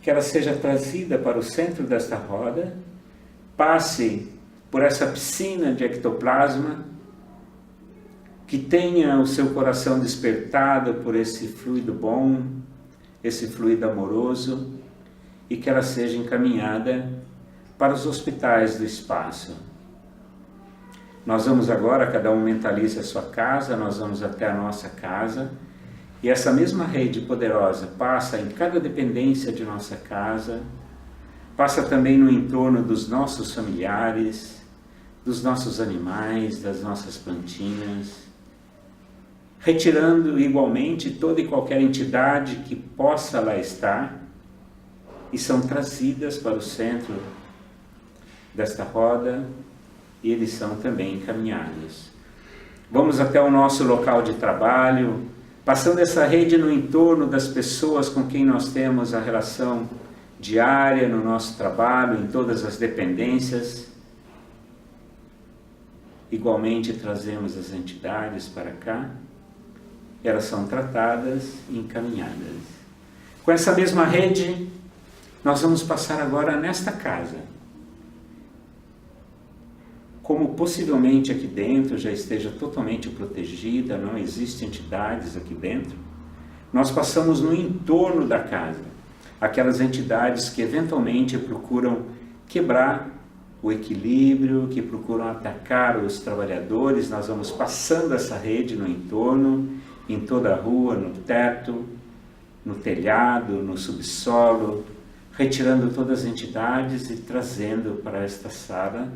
que ela seja trazida para o centro desta roda, passe por essa piscina de ectoplasma, que tenha o seu coração despertado por esse fluido bom, esse fluido amoroso, e que ela seja encaminhada para os hospitais do espaço. Nós vamos agora, cada um mentalize a sua casa, nós vamos até a nossa casa, e essa mesma rede poderosa passa em cada dependência de nossa casa, passa também no entorno dos nossos familiares, dos nossos animais, das nossas plantinhas, retirando igualmente toda e qualquer entidade que possa lá estar, e são trazidas para o centro desta roda, e eles são também encaminhados. Vamos até o nosso local de trabalho, passando essa rede no entorno das pessoas com quem nós temos a relação diária no nosso trabalho, em todas as dependências. igualmente trazemos as entidades para cá, elas são tratadas e encaminhadas. Com essa mesma rede, nós vamos passar agora nesta casa. Como possivelmente aqui dentro já esteja totalmente protegida, não existem entidades aqui dentro, nós passamos no entorno da casa, aquelas entidades que eventualmente procuram quebrar o equilíbrio, que procuram atacar os trabalhadores. Nós vamos passando essa rede no entorno, em toda a rua, no teto, no telhado, no subsolo, retirando todas as entidades e trazendo para esta sala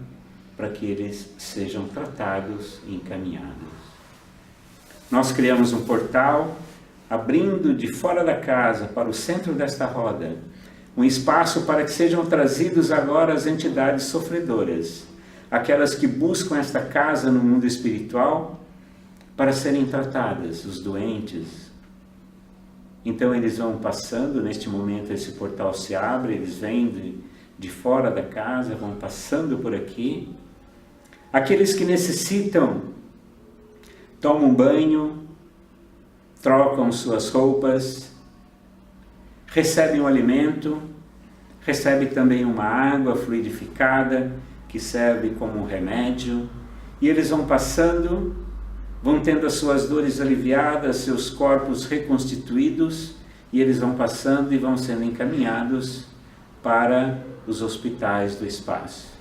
para que eles sejam tratados e encaminhados. Nós criamos um portal abrindo de fora da casa para o centro desta roda, um espaço para que sejam trazidos agora as entidades sofredoras, aquelas que buscam esta casa no mundo espiritual para serem tratadas, os doentes. Então eles vão passando, neste momento esse portal se abre, eles vêm de fora da casa, vão passando por aqui. Aqueles que necessitam, tomam banho, trocam suas roupas, recebem um alimento, recebem também uma água fluidificada que serve como um remédio, e eles vão passando, vão tendo as suas dores aliviadas, seus corpos reconstituídos, e eles vão passando e vão sendo encaminhados para os hospitais do espaço.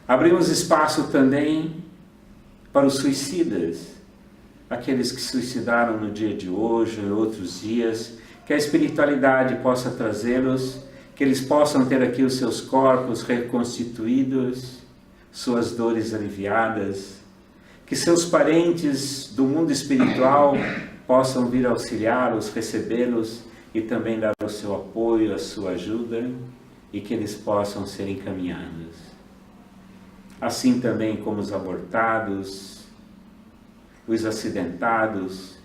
Abrimos espaço também para os suicidas, aqueles que se suicidaram no dia de hoje e outros dias, que a espiritualidade possa trazê-los, que eles possam ter aqui os seus corpos reconstituídos, suas dores aliviadas, que seus parentes do mundo espiritual possam vir auxiliá-los, recebê-los e também dar o seu apoio, a sua ajuda, e que eles possam ser encaminhados. Assim também como os abortados, os acidentados,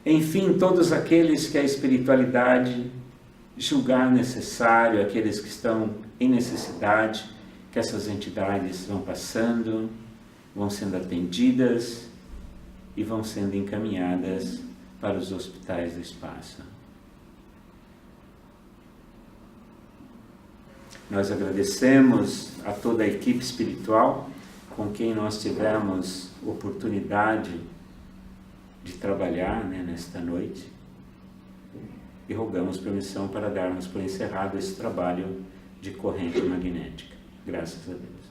enfim, todos aqueles que a espiritualidade julgar necessário, aqueles que estão em necessidade, que essas entidades vão passando, vão sendo atendidas e vão sendo encaminhadas para os hospitais do espaço. Nós agradecemos a toda a equipe espiritual com quem nós tivemos oportunidade de trabalhar, nesta noite, e rogamos permissão para darmos por encerrado esse trabalho de corrente magnética. Graças a Deus.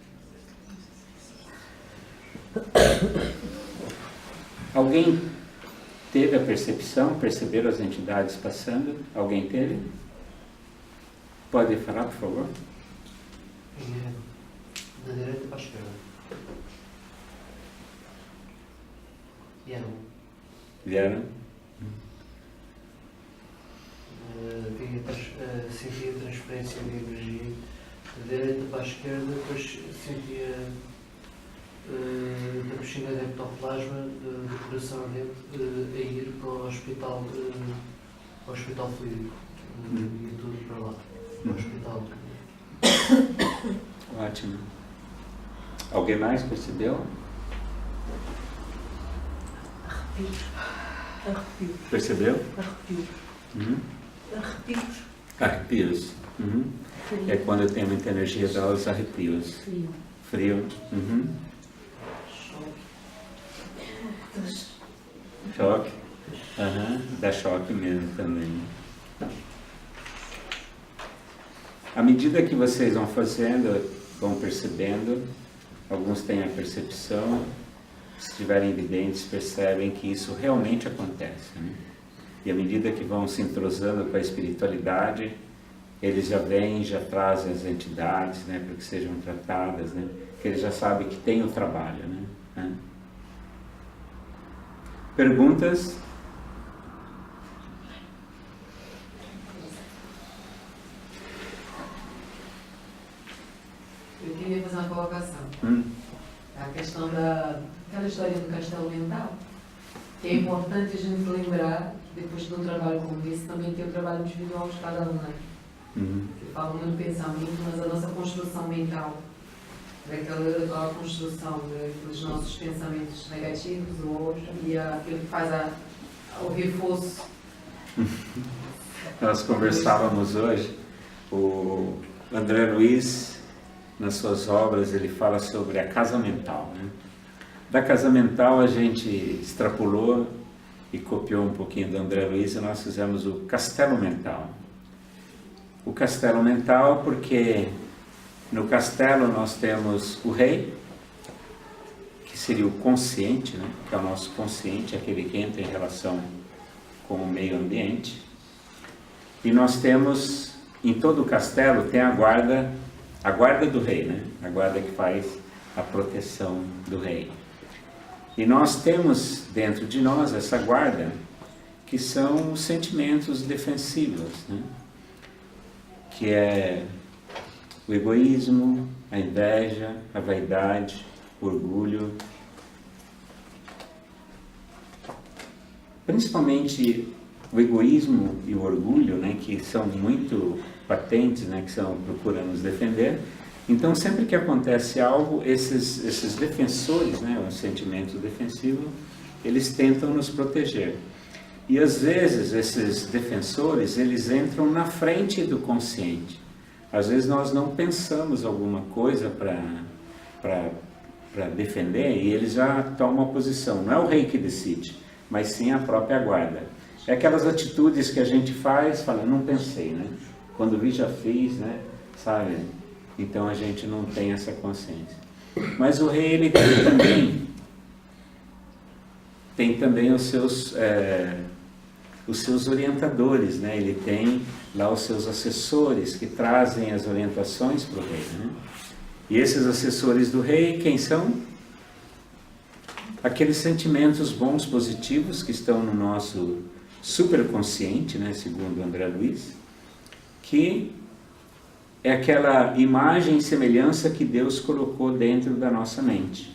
Alguém teve a percepção, perceberam as entidades passando? Alguém teve? Pode falar, por favor? Da direita para a esquerda. Vieram? Sentia a transferência de energia da direita para a esquerda, depois sentia da piscina de ectoplasma do coração ardente a ir para o hospital fluídico. E tudo para lá, no hospital. Ótimo. Alguém mais percebeu? Arrepios. Percebeu? Arrepios. Uhum. Arrepios. Arrepios. Uhum. É quando tem muita energia, dá os arrepios. Frio. Frio. Uhum. Choque. Uhum. Dá choque mesmo também. À medida que vocês vão fazendo, vão percebendo, alguns têm a percepção, se estiverem evidentes, percebem que isso realmente acontece, né? E à medida que vão se entrosando com a espiritualidade, eles já vêm, já trazem as entidades, né, para que sejam tratadas, né? Que eles já sabem que tem o trabalho, né? Perguntas? Eu queria fazer uma colocação. A questão daquela história do castelo mental, que é importante a gente lembrar, depois de um trabalho como esse, também tem o trabalho individual de cada um, né? Que fala muito do pensamento, mas a nossa construção mental daquela construção dos nossos pensamentos negativos e aquilo que faz o reforço. Nós conversávamos hoje, o André Luiz, nas suas obras, ele fala sobre a casa mental, né? Da casa mental a gente extrapolou e copiou um pouquinho do André Luiz e nós fizemos o castelo mental. O castelo mental porque no castelo nós temos o rei, que seria o consciente, né? Que é o nosso consciente, aquele que entra em relação com o meio ambiente. E nós temos, em todo o castelo, tem a guarda do rei, né? A guarda que faz a proteção do rei. E nós temos dentro de nós essa guarda, que são os sentimentos defensivos, né? Que é o egoísmo, a inveja, a vaidade, o orgulho. Principalmente o egoísmo e o orgulho, né, que são muito patentes, né, que procuram nos defender. Então, sempre que acontece algo, esses defensores, né, os sentimentos defensivos, eles tentam nos proteger. E às vezes esses defensores, eles entram na frente do consciente. Às vezes nós não pensamos alguma coisa para defender e eles já tomam uma posição. Não é o rei que decide, mas sim a própria guarda. É aquelas atitudes que a gente faz, fala, não pensei, né? Quando vi já fiz, né? Sabe? Então a gente não tem essa consciência. Mas o rei, ele tem também os seus orientadores, né? Ele tem lá os seus assessores que trazem as orientações para o rei, né? E esses assessores do rei, quem são? Aqueles sentimentos bons, positivos, que estão no nosso superconsciente, né? Segundo André Luiz, que é aquela imagem e semelhança que Deus colocou dentro da nossa mente.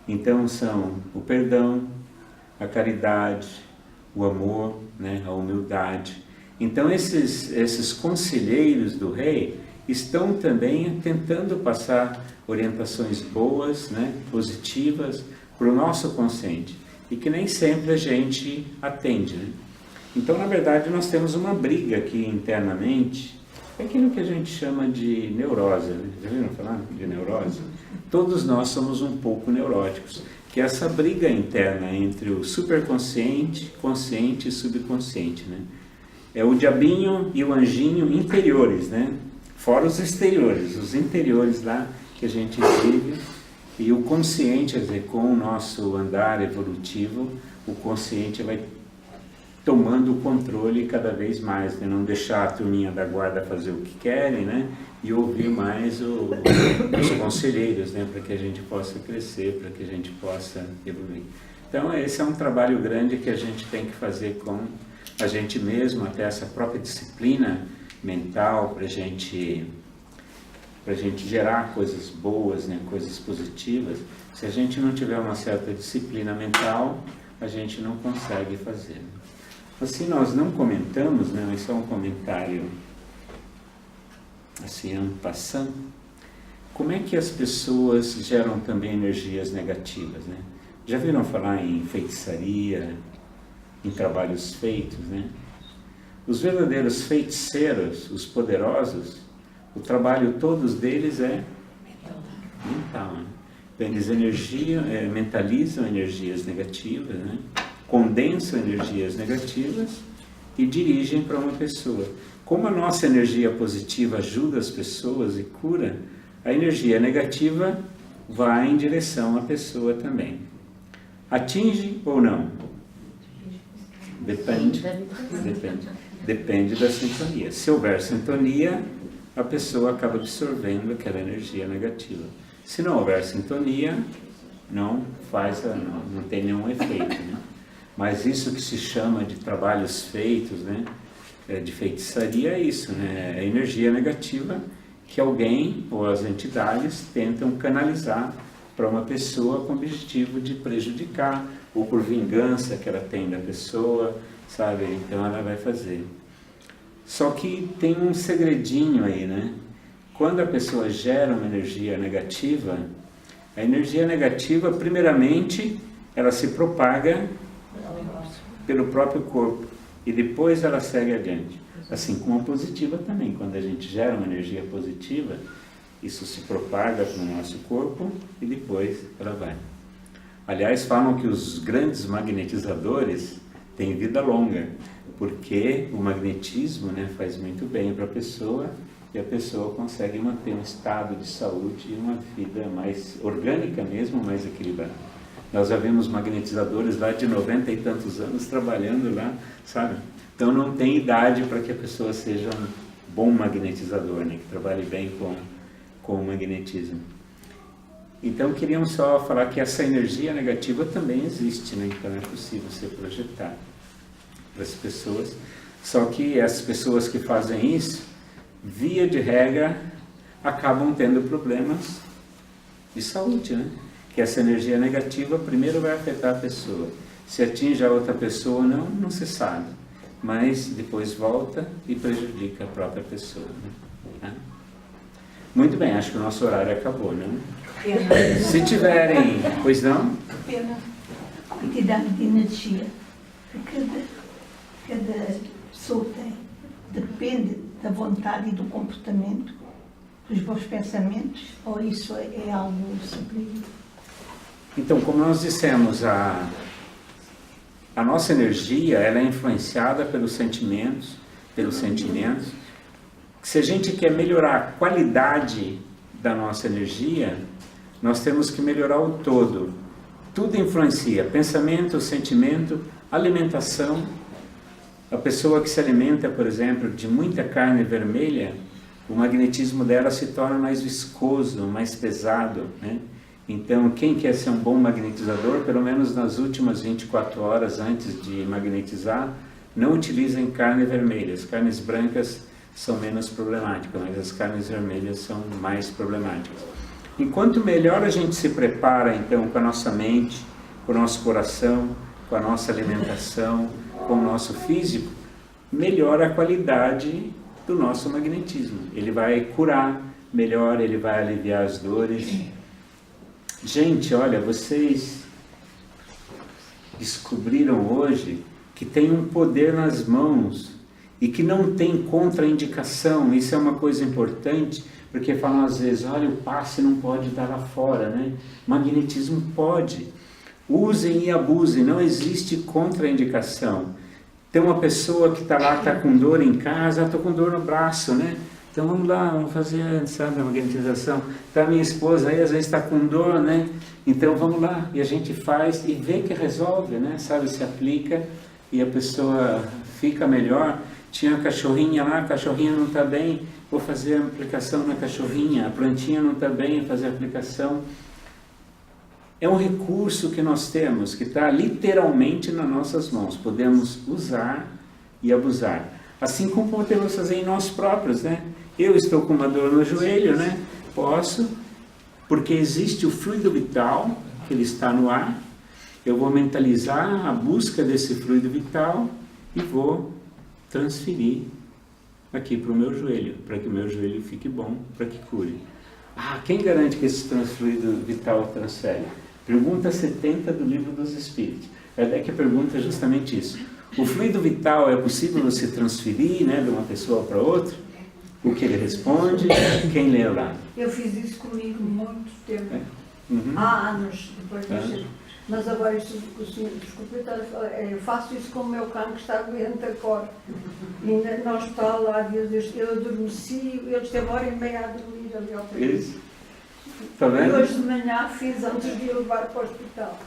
Então são o perdão, a caridade, o amor, né, a humildade. Então esses conselheiros do rei estão também tentando passar orientações boas, né, positivas para o nosso consciente e que nem sempre a gente atende, né? Então, na verdade, nós temos uma briga aqui internamente, é aquilo que a gente chama de neurose, né? Já viram falar de neurose? Todos nós somos um pouco neuróticos, que é essa briga interna entre o superconsciente, consciente e subconsciente, né? É o diabinho e o anjinho interiores, né? Fora os exteriores, os interiores lá que a gente vive, e o consciente, quer dizer, com o nosso andar evolutivo, o consciente vai tomando o controle cada vez mais, né? Não deixar a turminha da guarda fazer o que querem, né? E ouvir mais os conselheiros, né? Para que a gente possa crescer, para que a gente possa evoluir. Então esse é um trabalho grande que a gente tem que fazer com a gente mesmo, até essa própria disciplina mental, para a gente gerar coisas boas, né? Coisas positivas. Se a gente não tiver uma certa disciplina mental, a gente não consegue fazer. Assim, nós não comentamos, né? Isso é um comentário assim, en passant. Como é que as pessoas geram também energias negativas, né? Já viram falar em feitiçaria, em trabalhos feitos, né? Os verdadeiros feiticeiros, os poderosos, o trabalho todos deles é mental, né? Eles mentalizam energias negativas, né? Condensam energias negativas e dirigem para uma pessoa. Como a nossa energia positiva ajuda as pessoas e cura, a energia negativa vai em direção à pessoa também. Atinge ou não? Depende da sintonia. Se houver sintonia, a pessoa acaba absorvendo aquela energia negativa. Se não houver sintonia, não tem nenhum efeito, né? Mas isso que se chama de trabalhos feitos, né, de feitiçaria, é isso, né? É a energia negativa que alguém ou as entidades tentam canalizar para uma pessoa com o objetivo de prejudicar, ou por vingança que ela tem da pessoa, sabe? Então ela vai fazer. Só que tem um segredinho aí, né? quando a pessoa gera uma energia negativa, a energia negativa, primeiramente, ela se propaga pelo próprio corpo e depois ela segue adiante. Assim como a positiva também, quando a gente gera uma energia positiva, isso se propaga no nosso corpo e depois ela vai. Aliás, falam que os grandes magnetizadores têm vida longa, porque o magnetismo, né, faz muito bem para a pessoa e a pessoa consegue manter um estado de saúde e uma vida mais orgânica mesmo, mais equilibrada. Nós já vimos magnetizadores lá de 90 e tantos anos trabalhando lá, sabe? Então não tem idade para que a pessoa seja um bom magnetizador, né, que trabalhe bem com o magnetismo. Então queríamos só falar que essa energia negativa também existe, né? Então é possível ser projetada para as pessoas. Só que as pessoas que fazem isso, via de regra, acabam tendo problemas de saúde, né? Que essa energia negativa primeiro vai afetar a pessoa. Se atinge a outra pessoa ou não se sabe. Mas depois volta e prejudica a própria pessoa, né? Muito bem, acho que o nosso horário acabou, né? Pena. Se tiverem... Pois não? Pena. A quantidade de energia que cada pessoa tem depende da vontade e do comportamento, dos bons pensamentos, ou isso é algo superior? Então, como nós dissemos, a nossa energia ela é influenciada pelos sentimentos. Se a gente quer melhorar a qualidade da nossa energia, nós temos que melhorar o todo. Tudo influencia, pensamento, sentimento, alimentação. A pessoa que se alimenta, por exemplo, de muita carne vermelha, o magnetismo dela se torna mais viscoso, mais pesado, né? Então, quem quer ser um bom magnetizador, pelo menos nas últimas 24 horas antes de magnetizar, não utilizem carne vermelha. As carnes brancas são menos problemáticas, mas as carnes vermelhas são mais problemáticas. Enquanto melhor a gente se prepara, então, com a nossa mente, com o nosso coração, com a nossa alimentação, com o nosso físico, melhora a qualidade do nosso magnetismo. Ele vai curar melhor, ele vai aliviar as dores. Gente, olha, vocês descobriram hoje que tem um poder nas mãos e que não tem contraindicação. Isso é uma coisa importante, porque falam às vezes, olha, o passe não pode dar lá fora, né? Magnetismo pode. Usem e abusem, não existe contraindicação. Tem uma pessoa que está lá, está com dor em casa, estou com dor no braço, né? Então vamos lá, vamos fazer, sabe, a magnetização. Tá minha esposa aí, às vezes está com dor, né? Então vamos lá, e a gente faz e vê que resolve, né? Sabe, se aplica e a pessoa fica melhor. Tinha a cachorrinha lá, a cachorrinha não está bem, vou fazer a aplicação na cachorrinha. A plantinha não está bem, vou fazer a aplicação. É um recurso que nós temos, que está literalmente nas nossas mãos. Podemos usar e abusar. Assim como podemos fazer em nós próprios, né? Eu estou com uma dor no joelho, né? Posso, porque existe o fluido vital, que ele está no ar. Eu vou mentalizar a busca desse fluido vital e vou transferir aqui para o meu joelho, para que o meu joelho fique bom, para que cure. Ah, quem garante que esse fluido vital transfere? Pergunta 70 do Livro dos Espíritos. É que a pergunta é justamente isso. O fluido vital é possível você transferir, né, de uma pessoa para outra? O que ele responde? Quem lê lá? Eu fiz isso comigo muito tempo. Uhum. Há anos depois de mas agora, o senhor, desculpe, eu faço isso com o meu cão que está doente agora. E no hospital lá, eu adormeci, ele esteve hora e meia a dormir ali ao pé. Isso. Está vendo? E hoje de manhã fiz antes de ir levar para o hospital.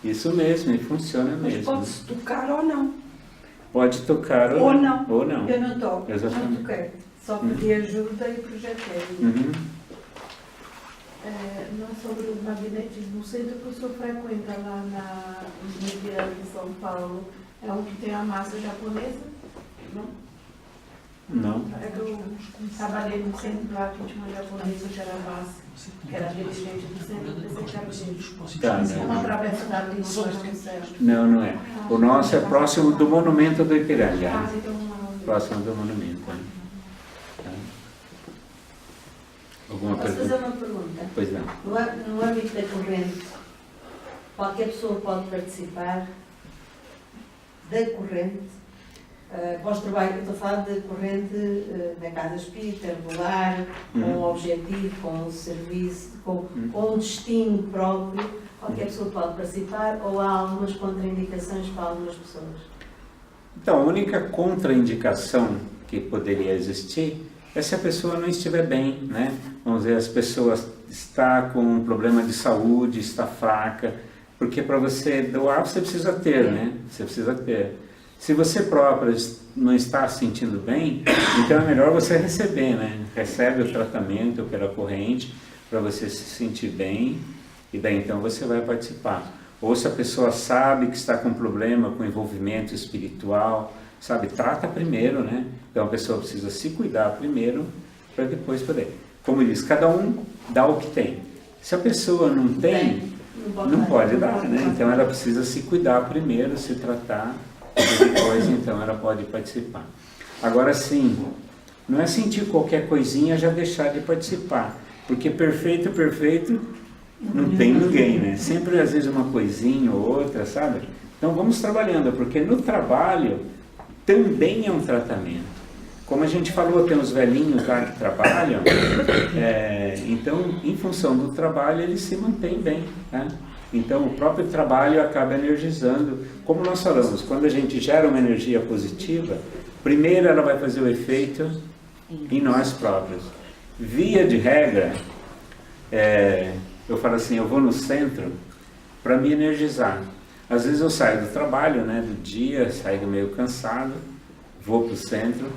Isso mesmo, e funciona Mas mesmo. pode-se tocar ou não. Pode tocar Ou não. Ou não. Eu não toco, Exatamente. não toquei. Só pedi ajuda e projetei. Uhum. Não sobre o magnetismo, o centro que o senhor frequenta lá na Universidade de São Paulo é um que tem a massa japonesa? Não? Não. É que eu trabalhei no centro lá que tinha uma japonesa que era a massa, que era dirigente do centro, pensei que era dele. Tá, Uma travessa da linha do céu. não, não é. O nosso é próximo do monumento do Ipiranga. Então, Próximo do monumento. Tá? Alguma Posso pergunta? fazer uma pergunta? Pois não. No âmbito da corrente, qualquer pessoa pode participar da corrente, para os trabalhos, eu estou a falar de corrente na casa espírita, regular, com um objetivo, com um serviço, com um destino próprio, qualquer pessoa pode participar ou há algumas contraindicações para algumas pessoas? Então, a única contraindicação que poderia existir é se a pessoa não estiver bem, né? Vamos dizer, as pessoas está com um problema de saúde, está fraca, porque para você doar você precisa ter, né? Você precisa ter. Se você próprio não está se sentindo bem, então é melhor você receber, né? Recebe o tratamento pela corrente para você se sentir bem e daí então você vai participar. Ou se a pessoa sabe que está com problema com envolvimento espiritual, sabe, trata primeiro, né? Então a pessoa precisa se cuidar primeiro para depois poder. Como diz, cada um dá o que tem. Se a pessoa não tem, não pode dar, né? Então ela precisa se cuidar primeiro, se tratar, e depois então ela pode participar. Agora sim, não é sentir qualquer coisinha já deixar de participar, porque perfeito não tem ninguém, né? Sempre às vezes uma coisinha ou outra, sabe? Então vamos trabalhando, porque no trabalho também é um tratamento. Como a gente falou, tem os velhinhos lá que trabalham, então em função do trabalho eles se mantêm bem, né? Então, o próprio trabalho acaba energizando. Como nós falamos, quando a gente gera uma energia positiva, primeiro ela vai fazer o efeito em nós próprios. Via de regra, eu falo assim, eu vou no centro para me energizar. Às vezes eu saio do trabalho, né, do dia, saio meio cansado, vou para o centro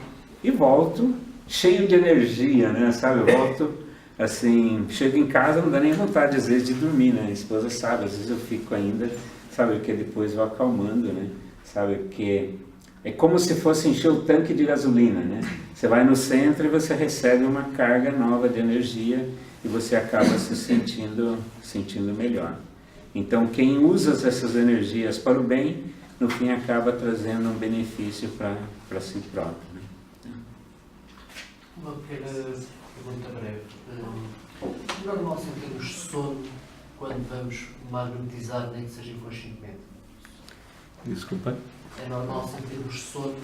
e volto cheio de energia, né, sabe? Eu volto assim, chego em casa, não dá nem vontade às vezes de dormir, né? A esposa sabe, às vezes eu fico ainda, sabe, que depois vou acalmando, né? Sabe, porque é como se fosse encher o tanque de gasolina, né? Você vai no centro e você recebe uma carga nova de energia e você acaba se sentindo melhor. Então, quem usa essas energias para o bem, no fim acaba trazendo um benefício para si próprio, né? Uma pequena pergunta breve. É normal sentirmos sono quando vamos magnetizar, nem que seja inconscientemente? Desculpa? É normal sentirmos sono?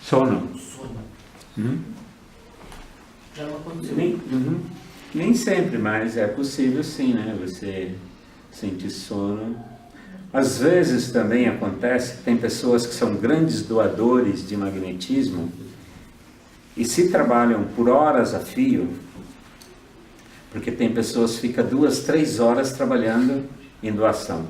Sono. Sono. Já não aconteceu? Nem sempre, mas é possível sim, né? Você sentir sono. Às vezes também acontece, tem pessoas que são grandes doadores de magnetismo e se trabalham por horas a fio, porque tem pessoas que ficam 2, 3 horas trabalhando em doação.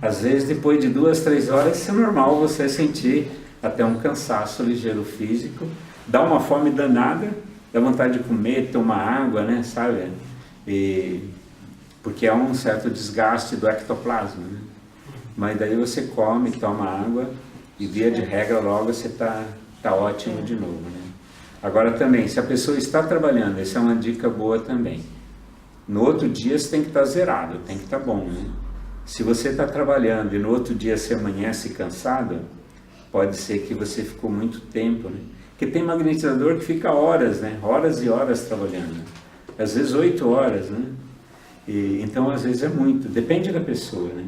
Às vezes, depois de 2, 3 horas, é normal você sentir até um cansaço ligeiro físico, dá uma fome danada, dá vontade de comer, tomar água, né, sabe? Porque há um certo desgaste do ectoplasma, né? Mas daí você come, toma água e via de regra logo você tá ótimo de novo, né? Agora também, se a pessoa está trabalhando, essa é uma dica boa também. No outro dia você tem que estar zerado, tem que estar bom, né? Se você está trabalhando e no outro dia você amanhece cansado, pode ser que você ficou muito tempo, né? Porque tem magnetizador que fica horas, né? Horas e horas trabalhando. Às vezes 8 horas, né? Então às vezes é muito, depende da pessoa, né?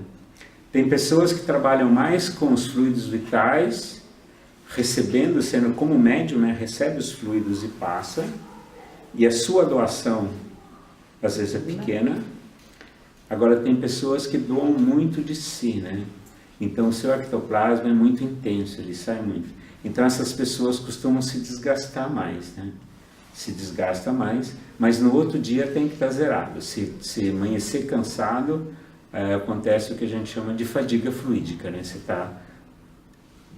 Tem pessoas que trabalham mais com os fluidos vitais, recebendo, sendo como médium, né? Recebe os fluidos e passa, e a sua doação às vezes é pequena. Agora tem pessoas que doam muito de si, né? Então o seu ectoplasma é muito intenso, ele sai muito. Então essas pessoas costumam se desgastar mais, né? Se desgasta mais, mas no outro dia tem que estar zerado. Se amanhecer cansado, acontece o que a gente chama de fadiga fluídica, né? Você está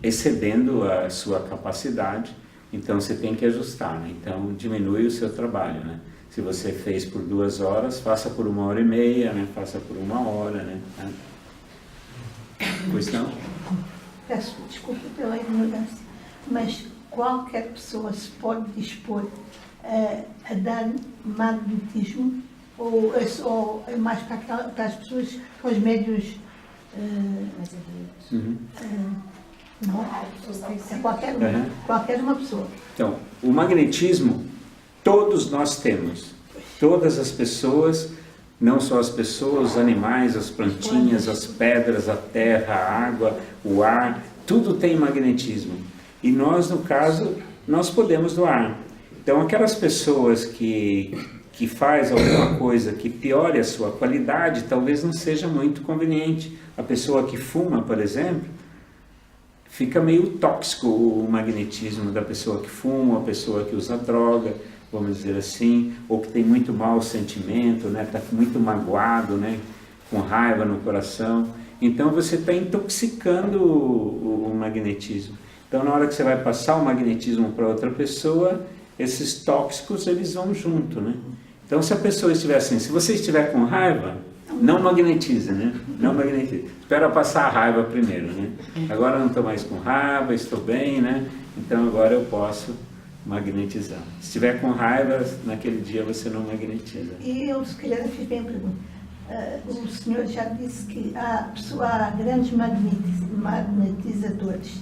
excedendo a sua capacidade, então você tem que ajustar, né? Então diminui o seu trabalho, né? Se você fez por 2 horas, faça por 1h30, né? Faça por 1 hora, né? Pois não? Peço desculpa pela ignorância, mas qualquer pessoa se pode dispor a dar magnetismo ou é mais para as pessoas, para os médios não, é qualquer uma pessoa. Então, o magnetismo todos nós temos. Todas as pessoas, não só as pessoas, os animais, as plantinhas, as pedras, a terra, a água, o ar, tudo tem magnetismo. E nós, no caso, nós podemos doar. Então, aquelas pessoas que faz alguma coisa que piore a sua qualidade, talvez não seja muito conveniente. A pessoa que fuma, por exemplo, fica meio tóxico o magnetismo da pessoa que fuma, a pessoa que usa droga, vamos dizer assim, ou que tem muito mau sentimento, né? Está muito magoado, né? Com raiva no coração. Então você está intoxicando o magnetismo. Então na hora que você vai passar o magnetismo para outra pessoa, esses tóxicos eles vão junto, né? Então se a pessoa estiver assim, se você estiver com raiva, não magnetize, né? Não magnetize. Espera passar a raiva primeiro, né? Agora não estou mais com raiva, estou bem, né? Então agora eu posso magnetizar. Se estiver com raiva, naquele dia você não magnetiza. E eu, se calhar, fiz bem a pergunta. O senhor já disse que há grandes magnetizadores.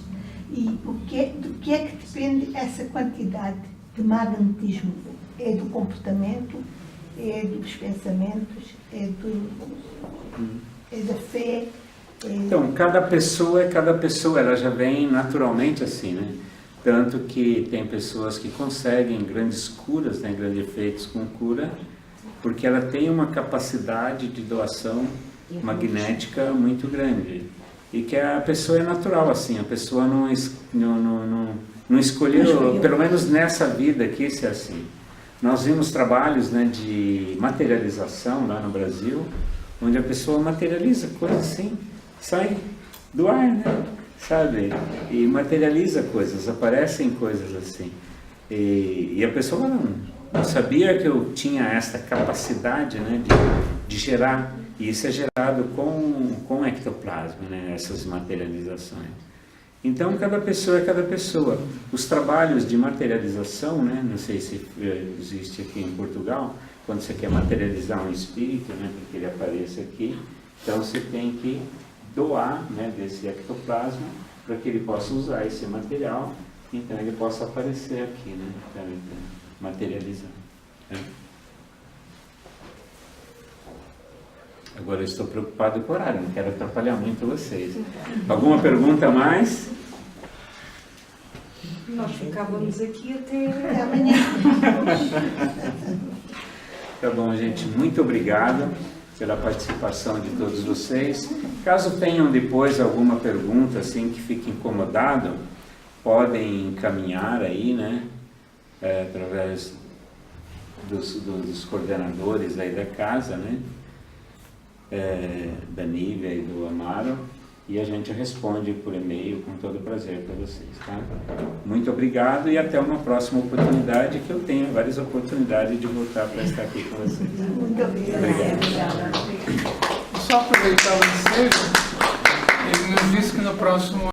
E do que é que depende essa quantidade de magnetismo? É do comportamento? É dos pensamentos? É da fé? Então, cada pessoa, ela já vem naturalmente assim, né? Tanto que tem pessoas que conseguem grandes curas, né, grandes efeitos com cura, porque ela tem uma capacidade de doação magnética muito grande. E que a pessoa é natural assim, a pessoa não escolheu, pelo menos nessa vida aqui, ser assim. Nós vimos trabalhos, né, de materialização lá no Brasil, onde a pessoa materializa coisas assim, sai do ar, né? Sabe? E materializa coisas, aparecem coisas assim. E a pessoa não sabia que eu tinha essa capacidade, né, de gerar. E isso é gerado com ectoplasma, né, essas materializações. Então, cada pessoa é cada pessoa. Os trabalhos de materialização, né, não sei se existe aqui em Portugal, quando você quer materializar um espírito, né, para que ele apareça aqui, então você tem que doar, né, desse ectoplasma para que ele possa usar esse material, então ele possa aparecer aqui, né, então, materializar. Né? Agora eu estou preocupado com o horário, não quero atrapalhar muito vocês. Alguma pergunta a mais? Nós ficávamos aqui até Amanhã. Tá bom, gente. Muito obrigado pela participação de todos vocês. Caso tenham depois alguma pergunta, assim, que fique incomodado, podem encaminhar aí, né? Através dos coordenadores aí da casa, né? Da Nívia e do Amaro, e a gente responde por e-mail com todo prazer para vocês, tá? Muito obrigado e até uma próxima oportunidade, que eu tenho várias oportunidades de voltar para estar aqui com vocês. Muito obrigada. Só aproveitar o ensejo, ele nos disse que no próximo